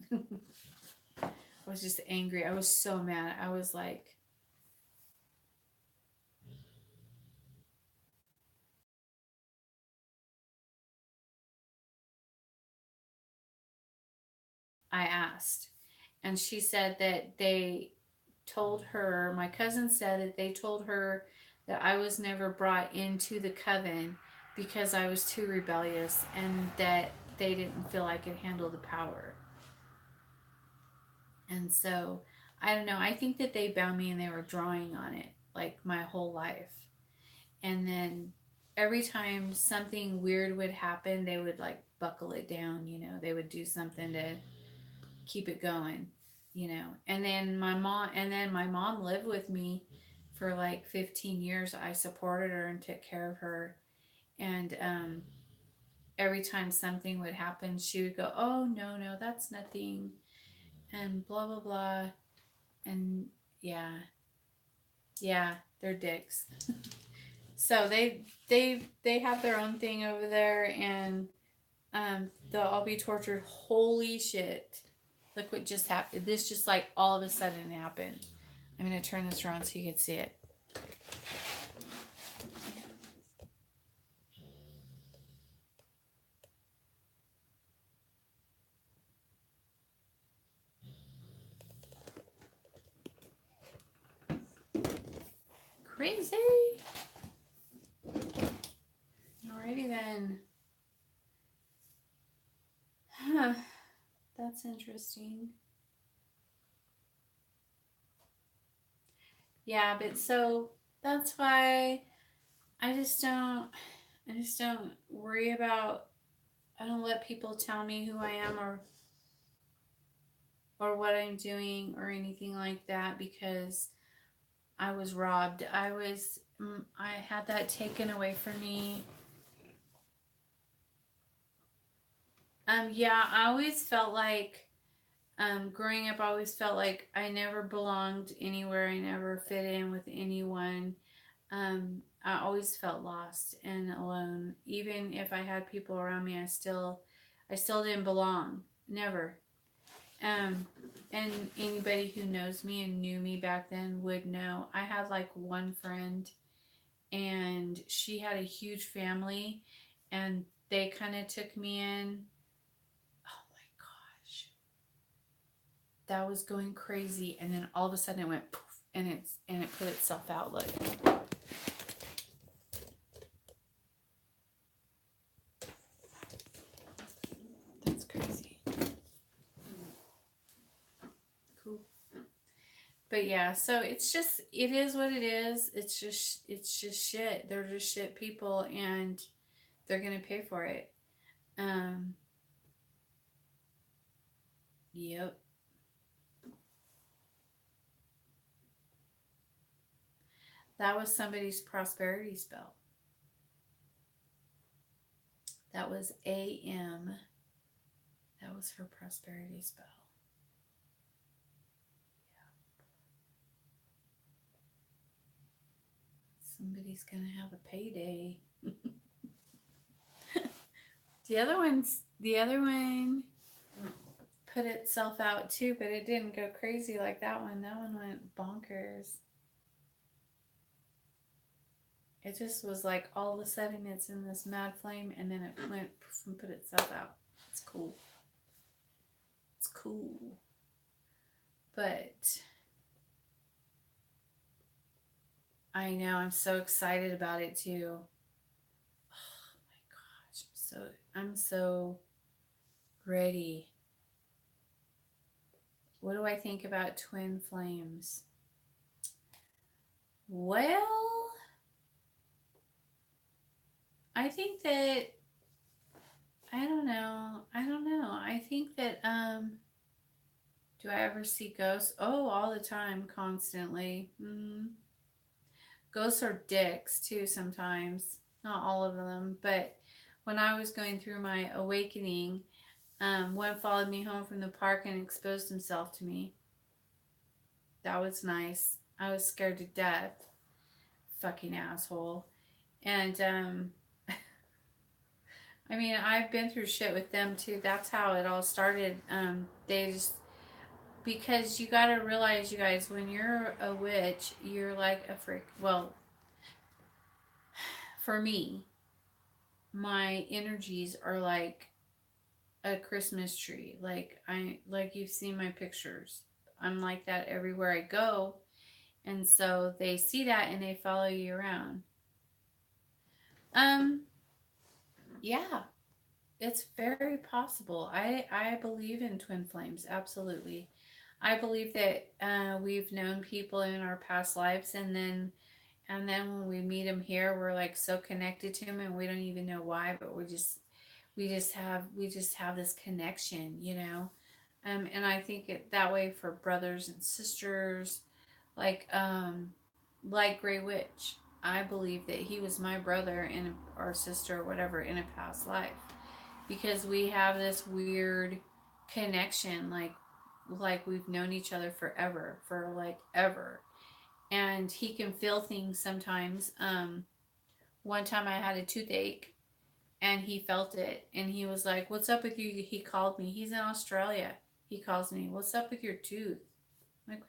I was just angry. I was so mad. I was like, I asked. And she said that they told her, my cousin said that they told her that I was never brought into the coven because I was too rebellious and that they didn't feel I could handle the power. And so, I don't know. I think that they bound me and they were drawing on it like my whole life. And then every time something weird would happen, they would like buckle it down, you know. They would do something to keep it going, you know. And then my mom lived with me for like 15 years. I supported her and took care of her. And every time something would happen, she would go, "Oh, no, no, that's nothing." And blah blah blah. And yeah, yeah, they're dicks. So they have their own thing over there, and they'll all be tortured. Holy shit! Look what just happened. This just like all of a sudden happened. I'm gonna turn this around so you can see it. Crazy. Alrighty then. Huh. That's interesting. Yeah, but so that's why I just don't I just don't worry about I don't let people tell me who I am or what I'm doing or anything like that because I was robbed. I had that taken away from me. Yeah, I always felt like growing up, I always felt like I never belonged anywhere. I never fit in with anyone. I always felt lost and alone. Even if I had people around me, I still didn't belong. Never. Um, and anybody who knows me and knew me back then would know. I had like one friend, and she had a huge family, and they kind of took me in. Oh my gosh, that was going crazy, and then all of a sudden it went poof, and it put itself out. Look, that's crazy. Cool. But yeah, so it is what it is. It's just shit. They're just shit people, and they're gonna pay for it. Um, yep. That was somebody's prosperity spell. That was AM. That was her prosperity spell. Somebody's gonna have a payday. The other one put itself out too, but it didn't go crazy like that one. That one went bonkers. It just was like all of a sudden it's in this mad flame and then it went and put itself out. It's cool. It's cool. But I know, I'm so excited about it too. Oh my gosh, I'm so ready. What do I think about twin flames? Well, I think that I don't know. I don't know. I think that do I ever see ghosts? Oh, all the time, constantly. Ghosts are dicks too sometimes. Not all of them, but when I was going through my awakening, one followed me home from the park and exposed himself to me. That was nice. I was scared to death. Fucking asshole. And I mean, I've been through shit with them too. That's how it all started. They just because you got to realize, you guys, when you're a witch, you're like a freak. Well, for me, my energies are like a Christmas tree. Like you've seen my pictures. I'm like that everywhere I go. And so they see that and they follow you around. Um yeah, it's very possible. I believe in twin flames, absolutely. I believe that we've known people in our past lives, and then when we meet them here, we're like so connected to them, and we don't even know why, but we just have this connection, you know. And I think it that way for brothers and sisters, like like Grey Witch. I believe that he was my brother and or sister or whatever in a past life, because we have this weird connection, like we've known each other forever, for like ever. And he can feel things sometimes. One time I had a toothache and he felt it and he was like, "What's up with you?" He called me. He's in Australia. He calls me, "What's up with your tooth?" I'm like,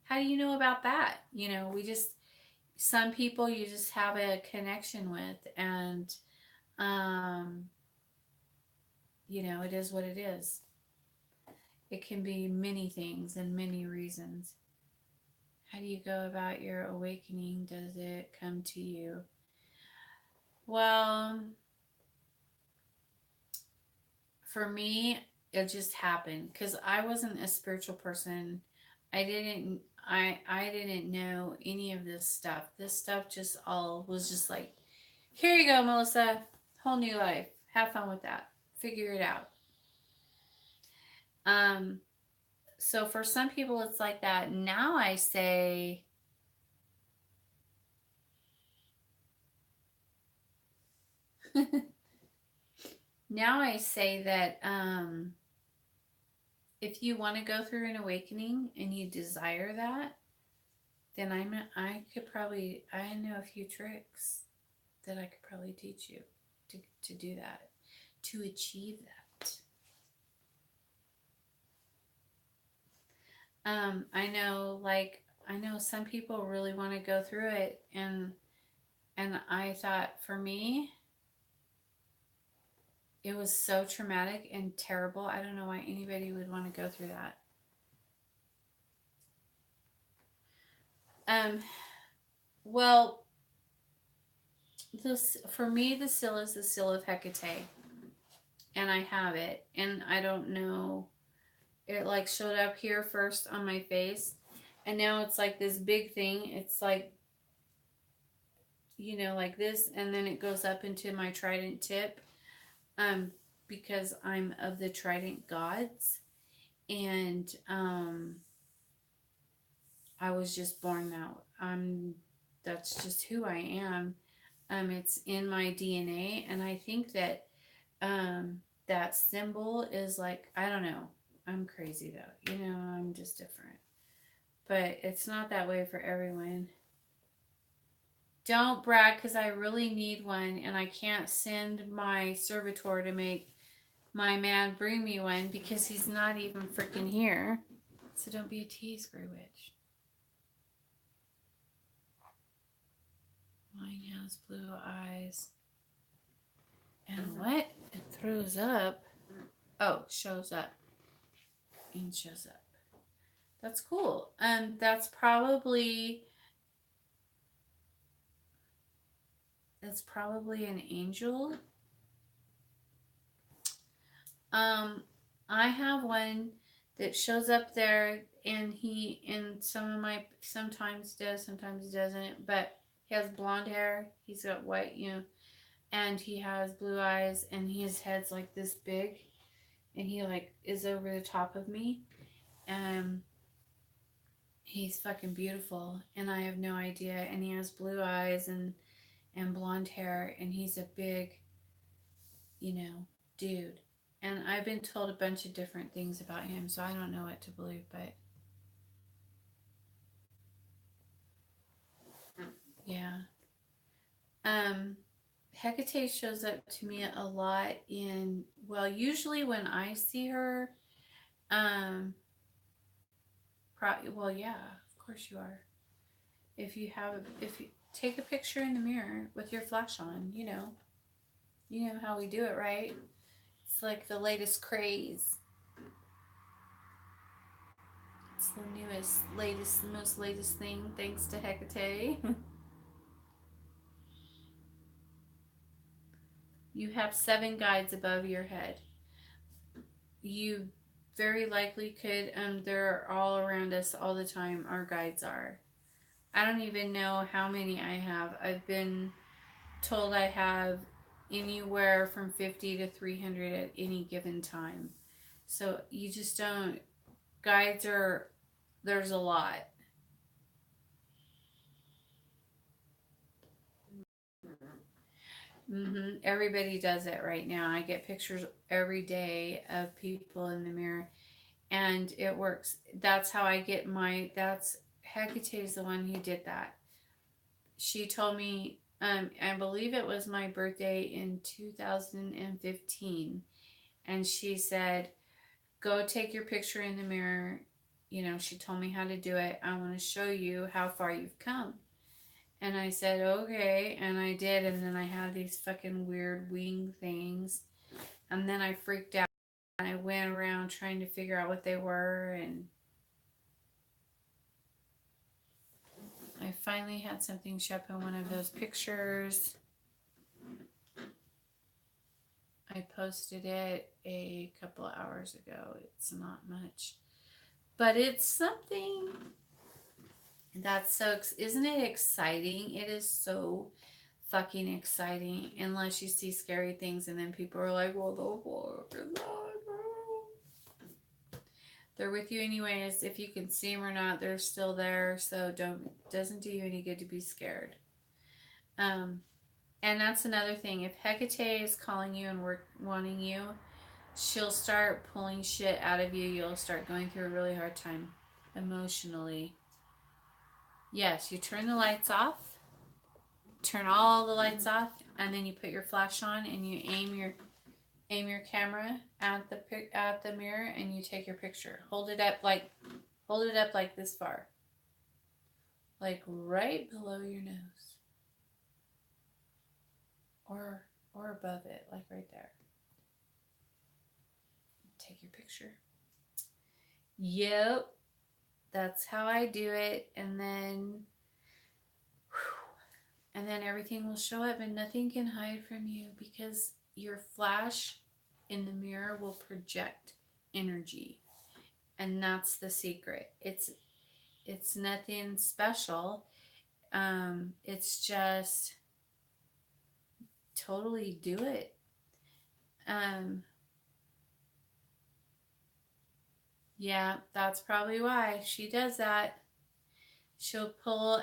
how do you know about that? You know, we just, some people you just have a connection with, and um, it is what it is. It can be many things and many reasons. How do you go about your awakening? Does it come to you? Well, for me, it just happened because I wasn't a spiritual person. I didn't know any of this stuff. This stuff just all was just like, here you go, Melissa. Whole new life. Have fun with that. Figure it out. Um, so for some people it's like that. Now I say, that if you want to go through an awakening and you desire that, then I know a few tricks that I could probably teach you to do that, to achieve that. I know some people really want to go through it, and I thought for me it was so traumatic and terrible. I don't know why anybody would want to go through that. Um, well, this for me, the seal is the seal of Hecate, and I have it, and I don't know. It like showed up here first on my face, and now it's like this big thing. It's like, like this, and then it goes up into my trident tip. Um, because I'm of the trident gods, and I was just born that. That's just who I am. It's in my DNA, and I think that that symbol is like, I don't know. I'm crazy though. I'm just different. But it's not that way for everyone. Don't brag, because I really need one, and I can't send my servitor to make my man bring me one because he's not even freaking here. So don't be a tease, Grey Witch. Mine has blue eyes. And what? It throws up. Oh, shows up. and shows up. That's cool. That's probably an angel. I have one that shows up there, and sometimes does, sometimes doesn't, but he has blonde hair, he's got white, and he has blue eyes, and his head's like this big, and he like is over the top of me. Um, he's fucking beautiful, and I have no idea, and he has blue eyes and blonde hair, and he's a big, dude. And I've been told a bunch of different things about him, so I don't know what to believe, but yeah. Um, Hecate shows up to me a lot usually when I see her, um, well, yeah, of course you are. If you take a picture in the mirror with your flash on, you know how we do it, right? It's like the latest craze. It's the newest, latest, most latest thing, thanks to Hecate. You have 7 guides above your head. You very likely could, they're all around us all the time. Our guides are. I don't even know how many I have. I've been told I have anywhere from 50 to 300 at any given time. So you just don't, guides are, there's a lot. Everybody does it right now. I get pictures every day of people in the mirror, and it works. That's how I get that's Hecate is the one who did that. She told me, I believe it was my birthday in 2015, and she said, go take your picture in the mirror. She told me how to do it. I want to show you how far you've come. And I said, okay. And I did. And then I had these fucking weird wing things. And then I freaked out. And I went around trying to figure out what they were. And I finally had something show up in one of those pictures. I posted it a couple of hours ago. It's not much, but it's something. That's isn't it exciting? It is so fucking exciting, unless you see scary things and then people are like, well, the fuck is that? They're with you anyways. If you can see them or not, they're still there. So doesn't do you any good to be scared. And that's another thing. If Hecate is calling you and wanting you, she'll start pulling shit out of you. You'll start going through a really hard time emotionally. Yes, you turn the lights off. Turn all the lights off, and then you put your flash on, and you aim your camera at the mirror, and you take your picture. Hold it up like this far, like right below your nose, or above it, like right there. Take your picture. Yep, that's how I do it, and then everything will show up, and nothing can hide from you, because your flash in the mirror will project energy, and that's the secret. It's nothing special. It's just totally do it. Yeah, that's probably why she does that. She'll pull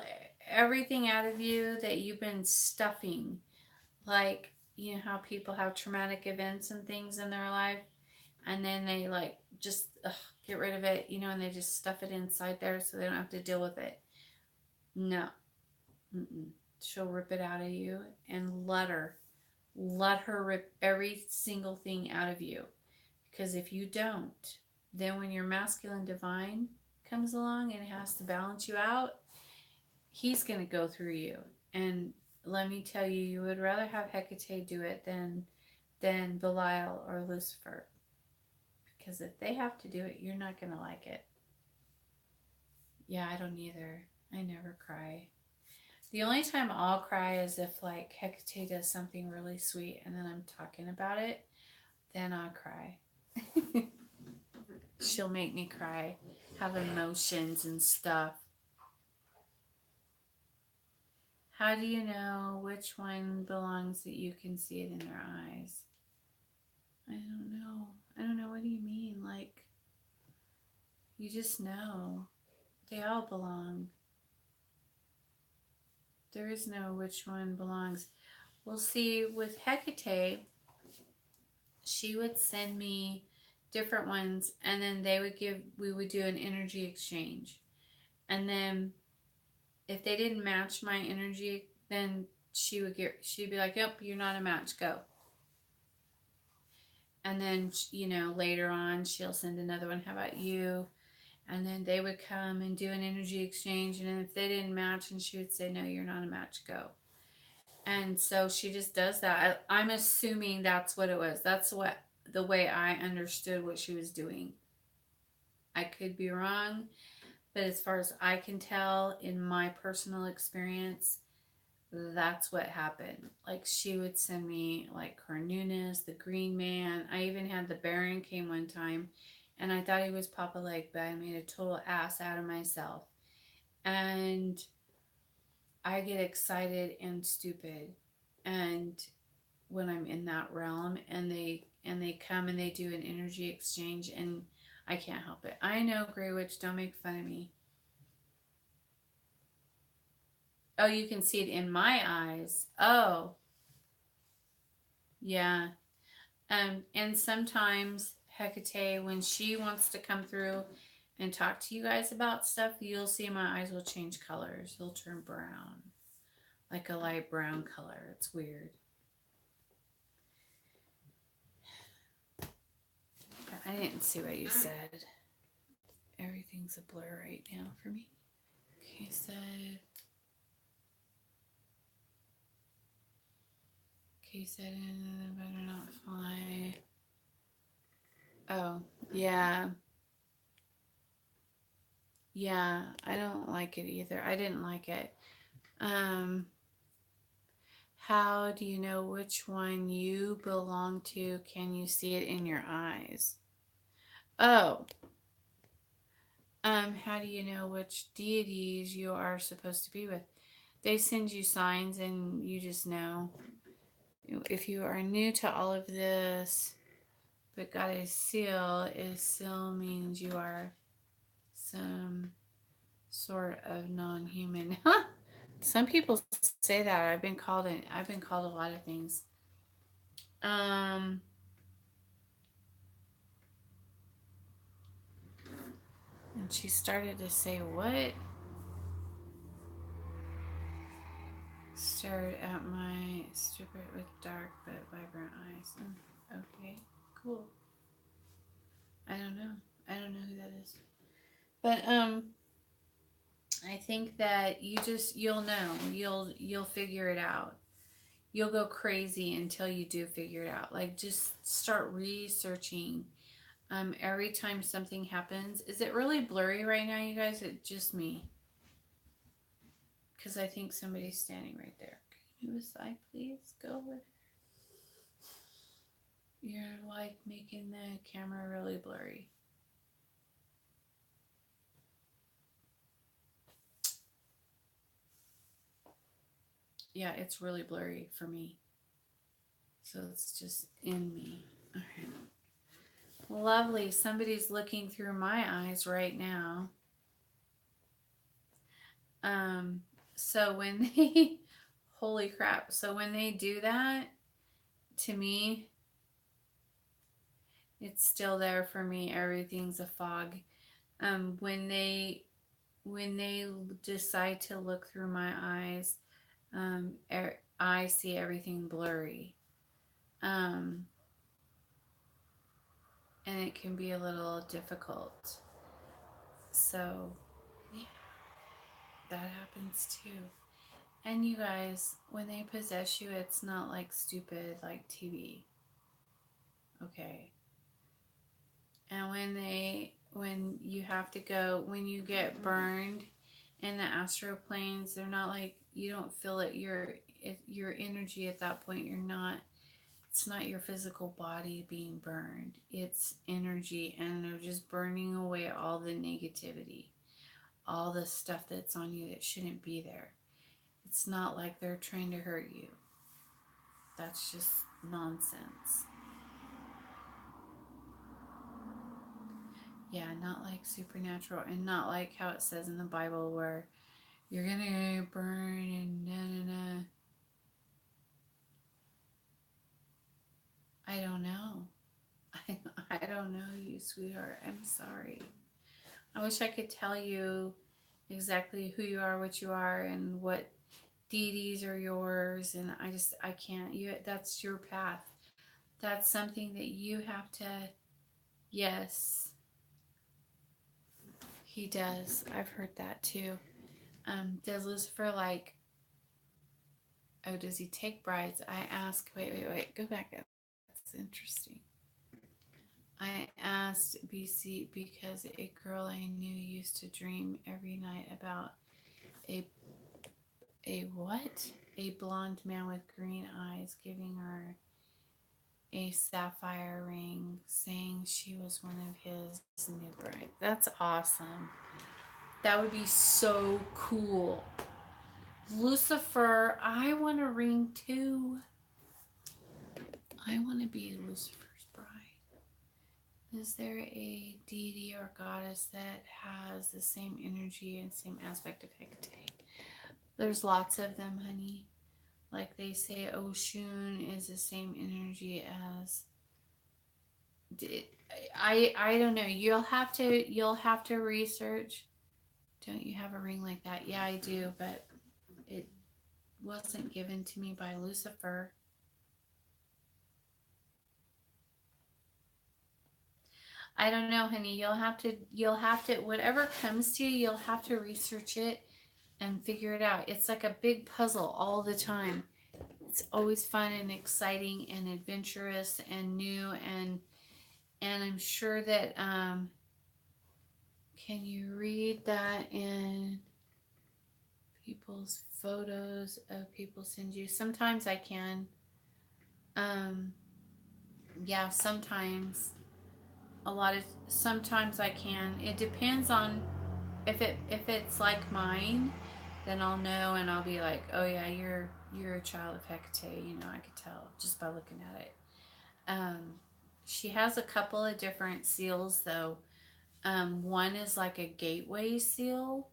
everything out of you that you've been stuffing. Like, how people have traumatic events and things in their life, and then they like just get rid of it, and they just stuff it inside there so they don't have to deal with it. No. She'll rip it out of you, and let her rip every single thing out of you. Because if you don't, then when your masculine divine comes along and has to balance you out, he's going to go through you. And let me tell you, you would rather have Hecate do it than Belial or Lucifer. because if they have to do it, you're not going to like it. Yeah, I don't either. I never cry. The only time I'll cry is if like Hecate does something really sweet and then I'm talking about it, then I'll cry. She'll make me cry, have emotions and stuff. How do you know which one belongs that you can see it in their eyes? I don't know. I don't know. What do you mean? Like, you just know. They all belong. There is no which one belongs. We'll see with Hecate, she would send me different ones and then we would do an energy exchange. And then if they didn't match my energy, then she'd be like, yep, you're not a match, go. And then, later on, she'll send another one, how about you? And then they would come and do an energy exchange. And if they didn't match, and she would say, no, you're not a match, go. And so she just does that. I'm assuming that's what it was. That's the way I understood what she was doing. I could be wrong, but as far as I can tell, in my personal experience, that's what happened. Like, she would send me like Carnunas, the Green Man. I even had the Baron came one time, and I thought he was Papa Leg, but I made a total ass out of myself. And I get excited and stupid, and when I'm in that realm, and they come and they do an energy exchange, and I can't help it. I know, Grey Witch, don't make fun of me. Oh, you can see it in my eyes. Oh, yeah. And sometimes Hecate, when she wants to come through and talk to you guys about stuff, you'll see my eyes will change colors. They'll turn brown, like a light brown color. It's weird. I didn't see what you said. Everything's a blur right now for me. Okay, so said better not fly. Oh, yeah. Yeah, I don't like it either. I didn't like it. How do you know which one you belong to? Can you see it in your eyes? Oh. How do you know which deities you are supposed to be with? They send you signs and you just know. If you are new to all of this, but got a seal means you are some sort of non-human. Some people say that. I've been called a lot of things. And she started to say, what? Stared at my stupid with dark but vibrant eyes. Okay, cool. I don't know who that is. But I think that you'll know. You'll figure it out. You'll go crazy until you do figure it out. Like, just start researching. Every time something happens, is it really blurry right now, you guys? It's just me. Because I think somebody's standing right there. Can you move aside, please? Go with her. You're like making the camera really blurry. Yeah, it's really blurry for me. So it's just in me. All right. Lovely. Somebody's looking through my eyes right now. So when they, holy crap. So when they do that, to me, it's still there for me. Everything's a fog. When they decide to look through my eyes, I see everything blurry. And it can be a little difficult. So, yeah, that happens too. And you guys, when they possess you, it's not like stupid like TV. Okay. And when you have to go, when you get burned in the astral planes, they're not like, you don't feel it. Your energy at that point, you're not, it's not your physical body being burned. It's energy, and they're just burning away all the negativity, all the stuff that's on you that shouldn't be there. It's not like they're trying to hurt you. That's just nonsense. Yeah, not like supernatural, and not like how it says in the Bible where you're gonna burn and na na na. I don't know. I don't know you, sweetheart. I'm sorry. I wish I could tell you exactly who you are, what you are, and what deities are yours, and I can't. You, that's your path. That's something that you have to. Yes, he does. I've heard that too. Does Lucifer like? Oh, does he take brides? I ask. Wait. Go back up. That's interesting. I asked BC because a girl I knew used to dream every night about a a what? A blonde man with green eyes giving her a sapphire ring, saying she was one of his new brides. That's awesome. That would be so cool. Lucifer, I want a ring too. I want to be Lucifer's bride. Is there a deity or goddess that has the same energy and same aspect of Hecate? There's lots of them, honey. Like they say, Oshun is the same energy as. I don't know. You'll have to research. Don't you have a ring like that? Yeah, I do, but it wasn't given to me by Lucifer. I don't know, honey. You'll have to whatever comes to you, you'll have to research it and figure it out. It's like a big puzzle all the time. It's always fun and exciting and adventurous and new, and I'm sure that can you read that in people's photos of people send you? Sometimes I can. Um yeah, sometimes I can. It depends on if it's like mine, then I'll know and I'll be like, oh yeah, you're a child of Hecate. I could tell just by looking at it. Um, she has a couple of different seals though. One is like a gateway seal,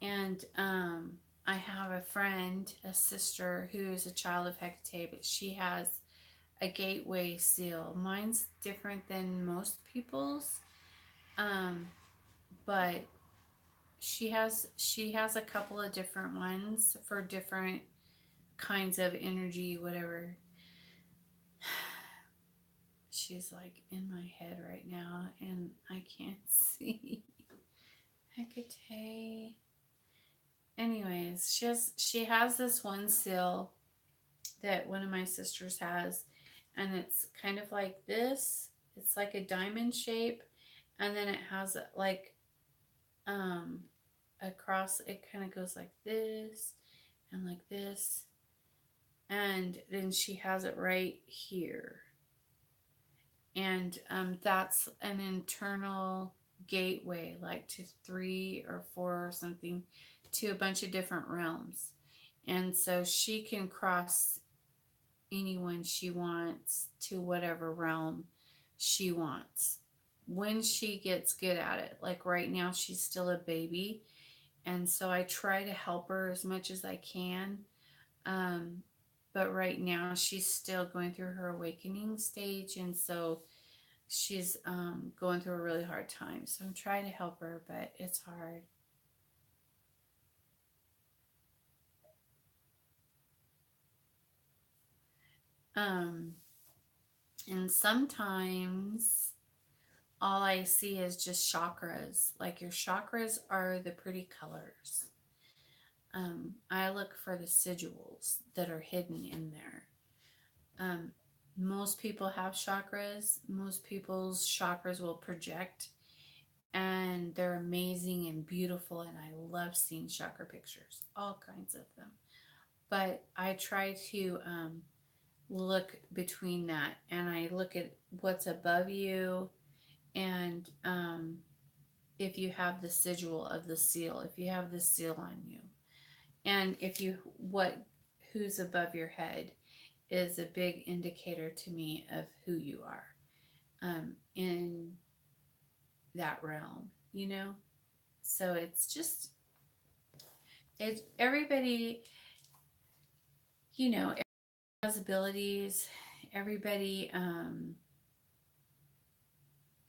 and I have a friend, a sister who is a child of Hecate, but she has a gateway seal. Mine's different than most people's, um, but she has a couple of different ones for different kinds of energy, whatever. She's like in my head right now, and I can't see. Hecate. Anyways, she has this one seal that one of my sisters has, and it's kind of like this. It's like a diamond shape, and then it has like um across. It kind of goes like this and like this, and then she has it right here, and that's an internal gateway, like to 3 or 4 or something, to a bunch of different realms. And so she can cross anyone she wants to whatever realm she wants when she gets good at it. Like right now, she's still a baby, and so I try to help her as much as I can. Um, but right now, she's still going through her awakening stage, and so she's going through a really hard time. So I'm trying to help her, but it's hard. Um, and sometimes all I see is just chakras. Like your chakras are the pretty colors. I look for the sigils that are hidden in there. Um, Most people have chakras. Most people's chakras will project, and they're amazing and beautiful. And I love seeing chakra pictures, all kinds of them. But I try to look between that, and I look at what's above you, and if you have the sigil of the seal, if you have the seal on you, and if you who's above your head is a big indicator to me of who you are in that realm, you know. So it's just it's everybody, you know, everybody has abilities. Everybody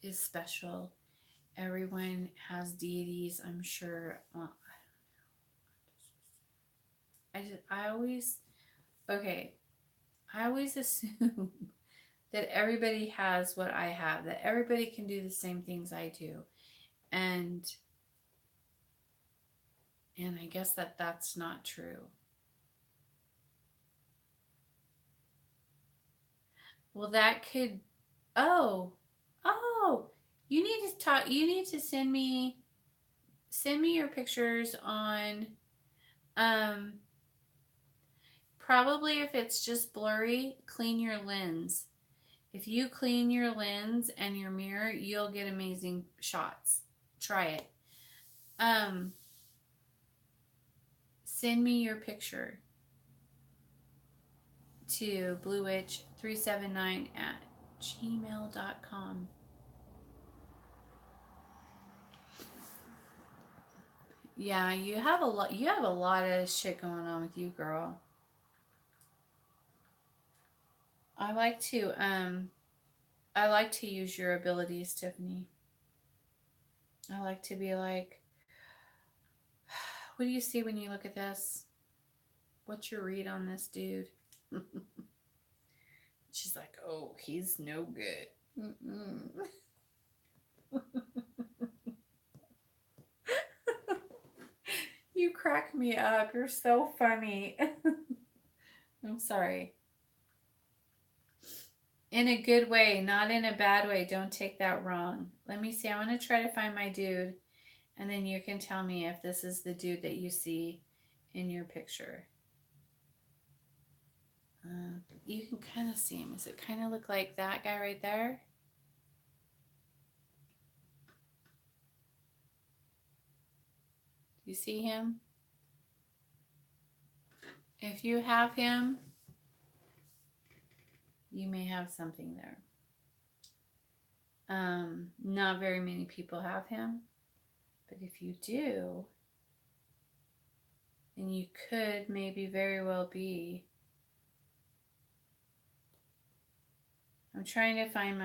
is special. Everyone has deities, I'm sure. Well, I always okay. I always assume that everybody has what I have, that everybody can do the same things I do. And I guess that that's not true. Well, that could oh. Oh, you need to talk you need to send me your pictures on um probably if it's just blurry, clean your lens. If you clean your lens and your mirror, you'll get amazing shots. Try it. Um, Send me your picture to bluewitch379 at gmail.com. Yeah, you have a lot of shit going on with you, girl. I like to I like to use your abilities, Tiffany. I like to be like, what do you see when you look at this? What's your read on this dude? She's like, oh, he's no good. You crack me up. You're so funny. I'm sorry. In a good way, not in a bad way. Don't take that wrong. Let me see. I want to try to find my dude, and then you can tell me if this is the dude that you see in your picture. You can kind of see him. Does it kind of look like that guy right there? You see him? If you have him, you may have something there. Not very many people have him, but if you do, then you could maybe very well be. I'm trying to find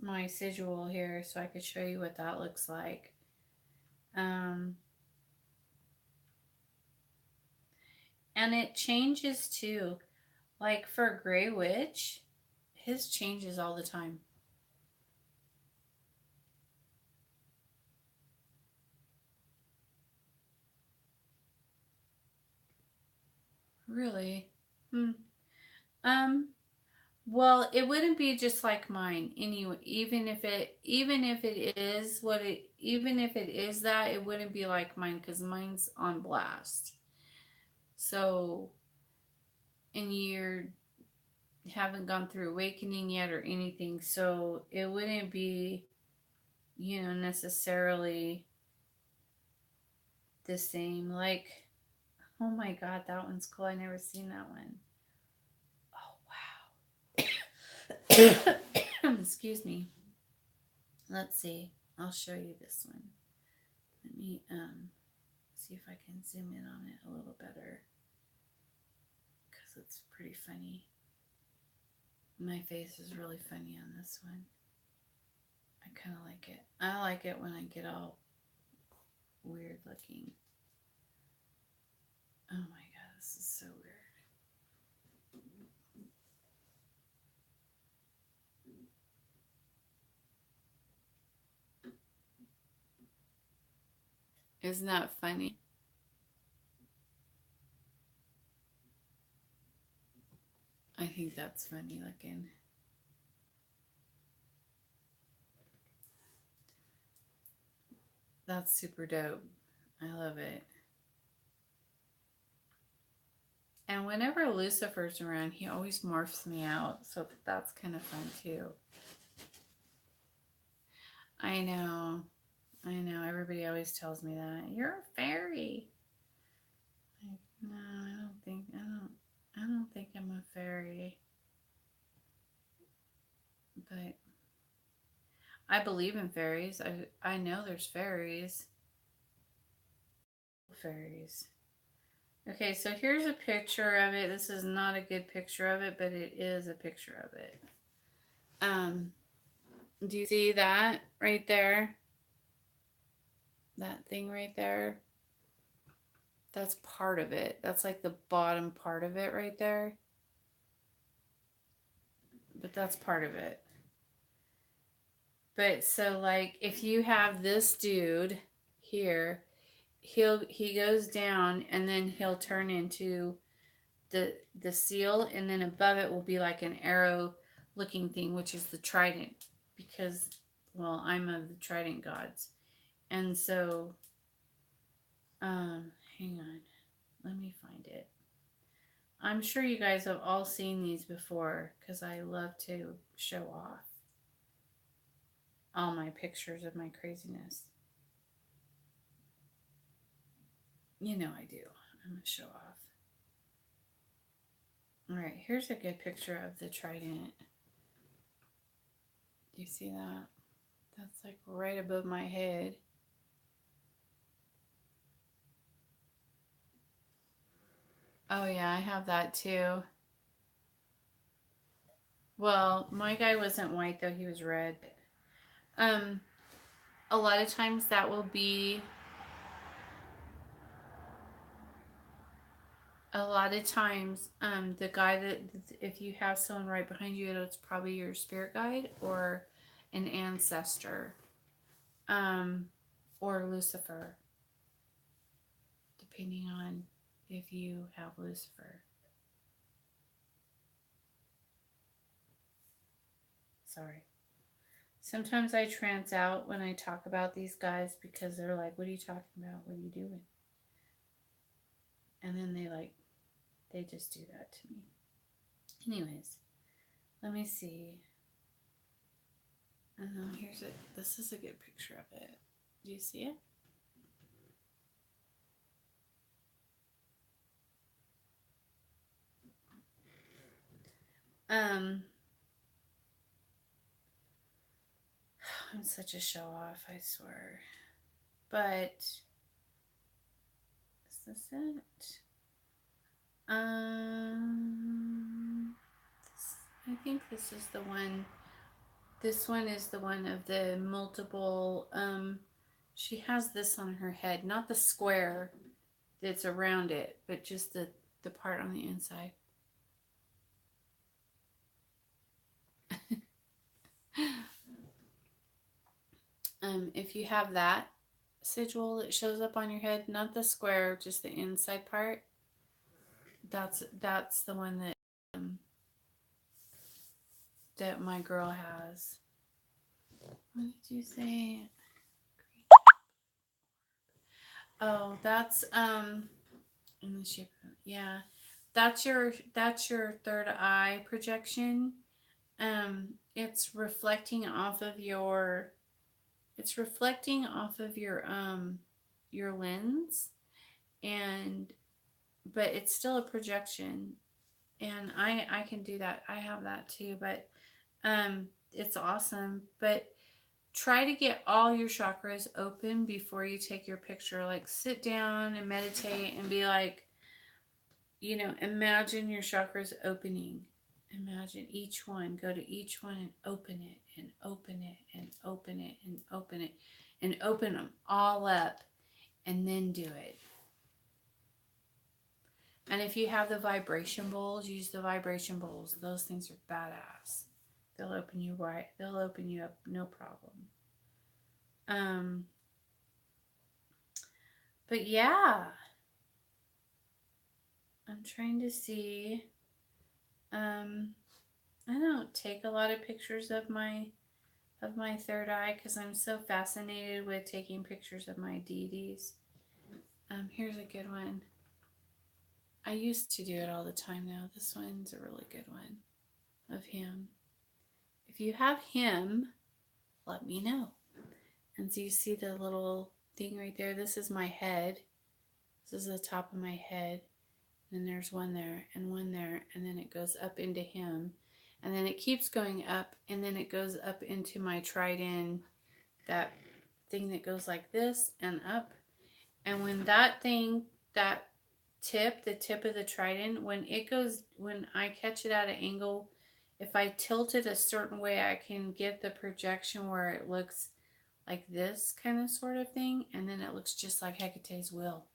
my sigil here so I could show you what that looks like. And it changes too. Like for Grey Witch, his changes all the time. Really? Hmm. Um, well, it wouldn't be just like mine anyway. Even if it is what it even if it is that, it wouldn't be like mine because mine's on blast. So, and you haven't gone through awakening yet or anything, so it wouldn't be, necessarily the same. Like, oh my god, that one's cool. I never seen that one. Oh wow. Excuse me. Let's see. I'll show you this one. Let me see if I can zoom in on it a little better because it's pretty funny. My face is really funny on this one. I kind of like it. I like it when I get all weird looking. Oh my god, this is so weird. Isn't that funny? I think that's funny looking. That's super dope. I love it. And whenever Lucifer's around, he always morphs me out. So that's kind of fun too. I know. I know. Everybody always tells me that. You're a fairy. Like, no, I don't think I'm a fairy. But I believe in fairies. I know there's fairies. Fairies. Okay, so here's a picture of it. This is not a good picture of it, but it is a picture of it. Do you see that right there? That thing right there? That's part of it. That's like the bottom part of it right there. But that's part of it. But so like if you have this dude here, he goes down and then he'll turn into the seal, and then above it will be like an arrow looking thing, which is the trident, because well, I'm of the trident gods. And so hang on, let me find it. I'm sure you guys have all seen these before because I love to show off all my pictures of my craziness. You know I do. I'm going to show off. All right, here's a good picture of the trident. Do you see that? That's like right above my head. Oh yeah, I have that too. Well, my guy wasn't white though, he was red. A lot of times that will be a lot of times the guy that if you have someone right behind you, it's probably your spirit guide or an ancestor, or Lucifer, depending on if you have Lucifer. Sorry. Sometimes I trance out when I talk about these guys because they're like, what are you talking about? What are you doing? And then they just do that to me. Anyways, let me see. Here's it. This is a good picture of it. Do you see it? I'm such a show off, I swear. But is this it? I think this is the one. This one is the one of the multiple. She has this on her head, not the square that's around it, but just the part on the inside. If you have that sigil that shows up on your head, not the square, just the inside part, that's the one that my girl has. What did you say? Oh, that's in the shape of, yeah. That's your third eye projection. It's reflecting off of your your lens, and but it's still a projection, and I can do that. I have that too, but it's awesome. But try to get all your chakras open before you take your picture. Like sit down and meditate and be like, imagine your chakras opening. Imagine each one. Go to each one and open it and open it and open it and open it and open them all up, and then do it. And if you have the vibration bowls, use the vibration bowls. Those things are badass. They'll open you right. They'll open you up, no problem. But yeah, I'm trying to see. I don't take a lot of pictures of my of my third eye because I'm so fascinated with taking pictures of my deities. Here's a good one. I used to do it all the time now. This one's a really good one of him. If you have him, let me know. And so you see the little thing right there. This is my head. This is the top of my head. And there's one there and one there. And then it goes up into him. And then it keeps going up. And then it goes up into my trident. That thing that goes like this and up. And when that thing, that tip, the tip of the trident, when I catch it at an angle, if I tilt it a certain way, I can get the projection where it looks like this kind of sort of thing, and then it looks just like Hecate's will.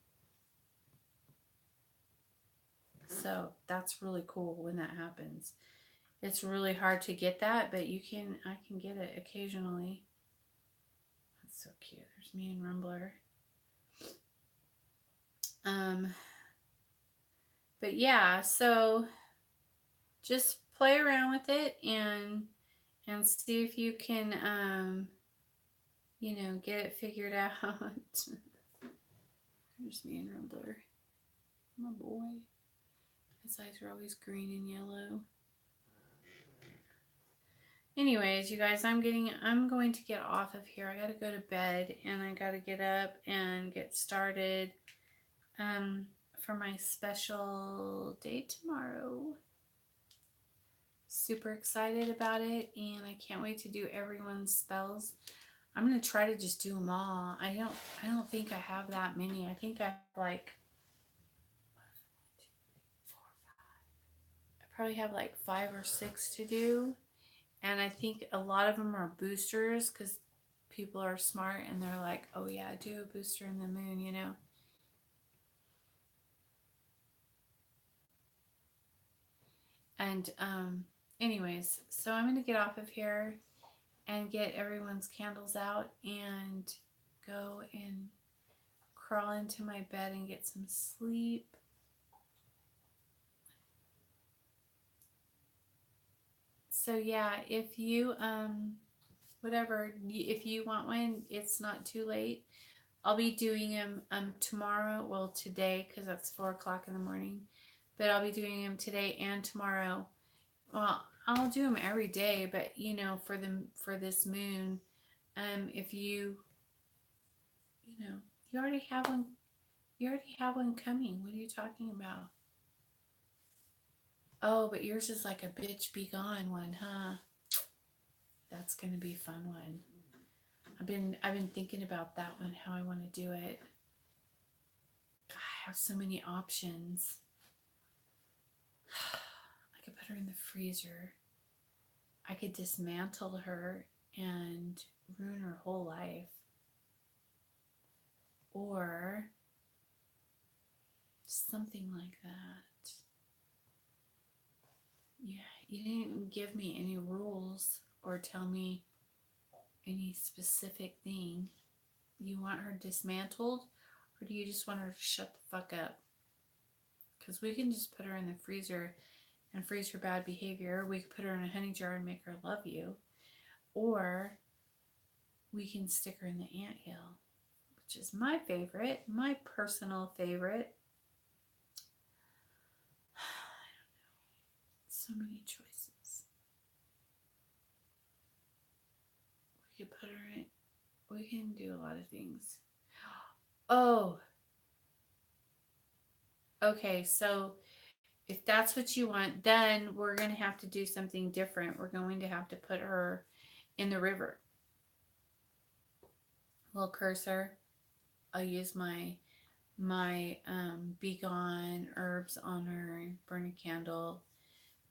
So that's really cool when that happens. It's really hard to get that, but I can get it occasionally. That's so cute. There's me and Rumbler. But yeah, so just play around with it and see if you can get it figured out. There's me and Rumbler. My boy. His eyes are always green and yellow. Anyways, you guys, I'm going to get off of here. I gotta go to bed and I gotta get up and get started for my special day tomorrow. Super excited about it, and I can't wait to do everyone's spells. I'm gonna try to just do them all. I don't think I have that many. I think I have like I probably have like 5 or 6 to do, and I think a lot of them are boosters because people are smart and they're like, oh yeah, do a booster in the moon, you know. And anyways, so I'm going to get off of here and get everyone's candles out and go and crawl into my bed and get some sleep. So yeah, if you if you want one, it's not too late. I'll be doing them tomorrow, well today because that's 4 o'clock in the morning, but I'll be doing them today and tomorrow. Well, I'll do them every day, but for this moon, if you already have one, coming. What are you talking about? Oh, but yours is like a bitch be gone one, huh? That's gonna be a fun one. I've been thinking about that one, how I want to do it. God, I have so many options. I could put her in the freezer. I could dismantle her and ruin her whole life. Or something like that. Yeah, you didn't give me any rules or tell me any specific thing. You want her dismantled, or do you just want her to shut the fuck up? Because we can just put her in the freezer and freeze her bad behavior. We could put her in a honey jar and make her love you. Or we can stick her in the anthill, which is my favorite, my personal favorite. So many choices. We could put her in, we can do a lot of things. Oh, okay, so if that's what you want, then we're going to have to do something different. We're going to have to put her in the river. Little cursor. I'll use my Be Gone herbs on her, burn a candle,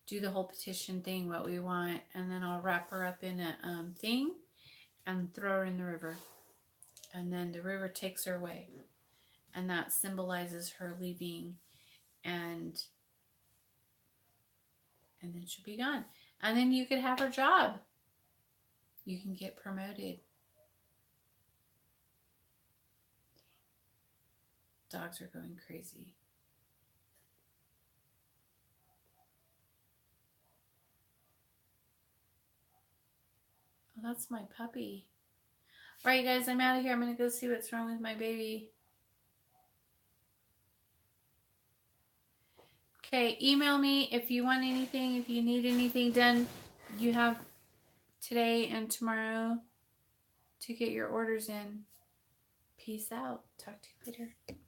do the whole petition thing, what we want, and then I'll wrap her up in a thing and throw her in the river. And then the river takes her away. And that symbolizes her leaving, and then she'll be gone. And then you could have her job. You can get promoted. Dogs are going crazy. Oh, that's my puppy. All right, guys, I'm out of here. I'm going to go see what's wrong with my baby. Okay, email me if you want anything, if you need anything done. You have today and tomorrow to get your orders in. Peace out. Talk to you later.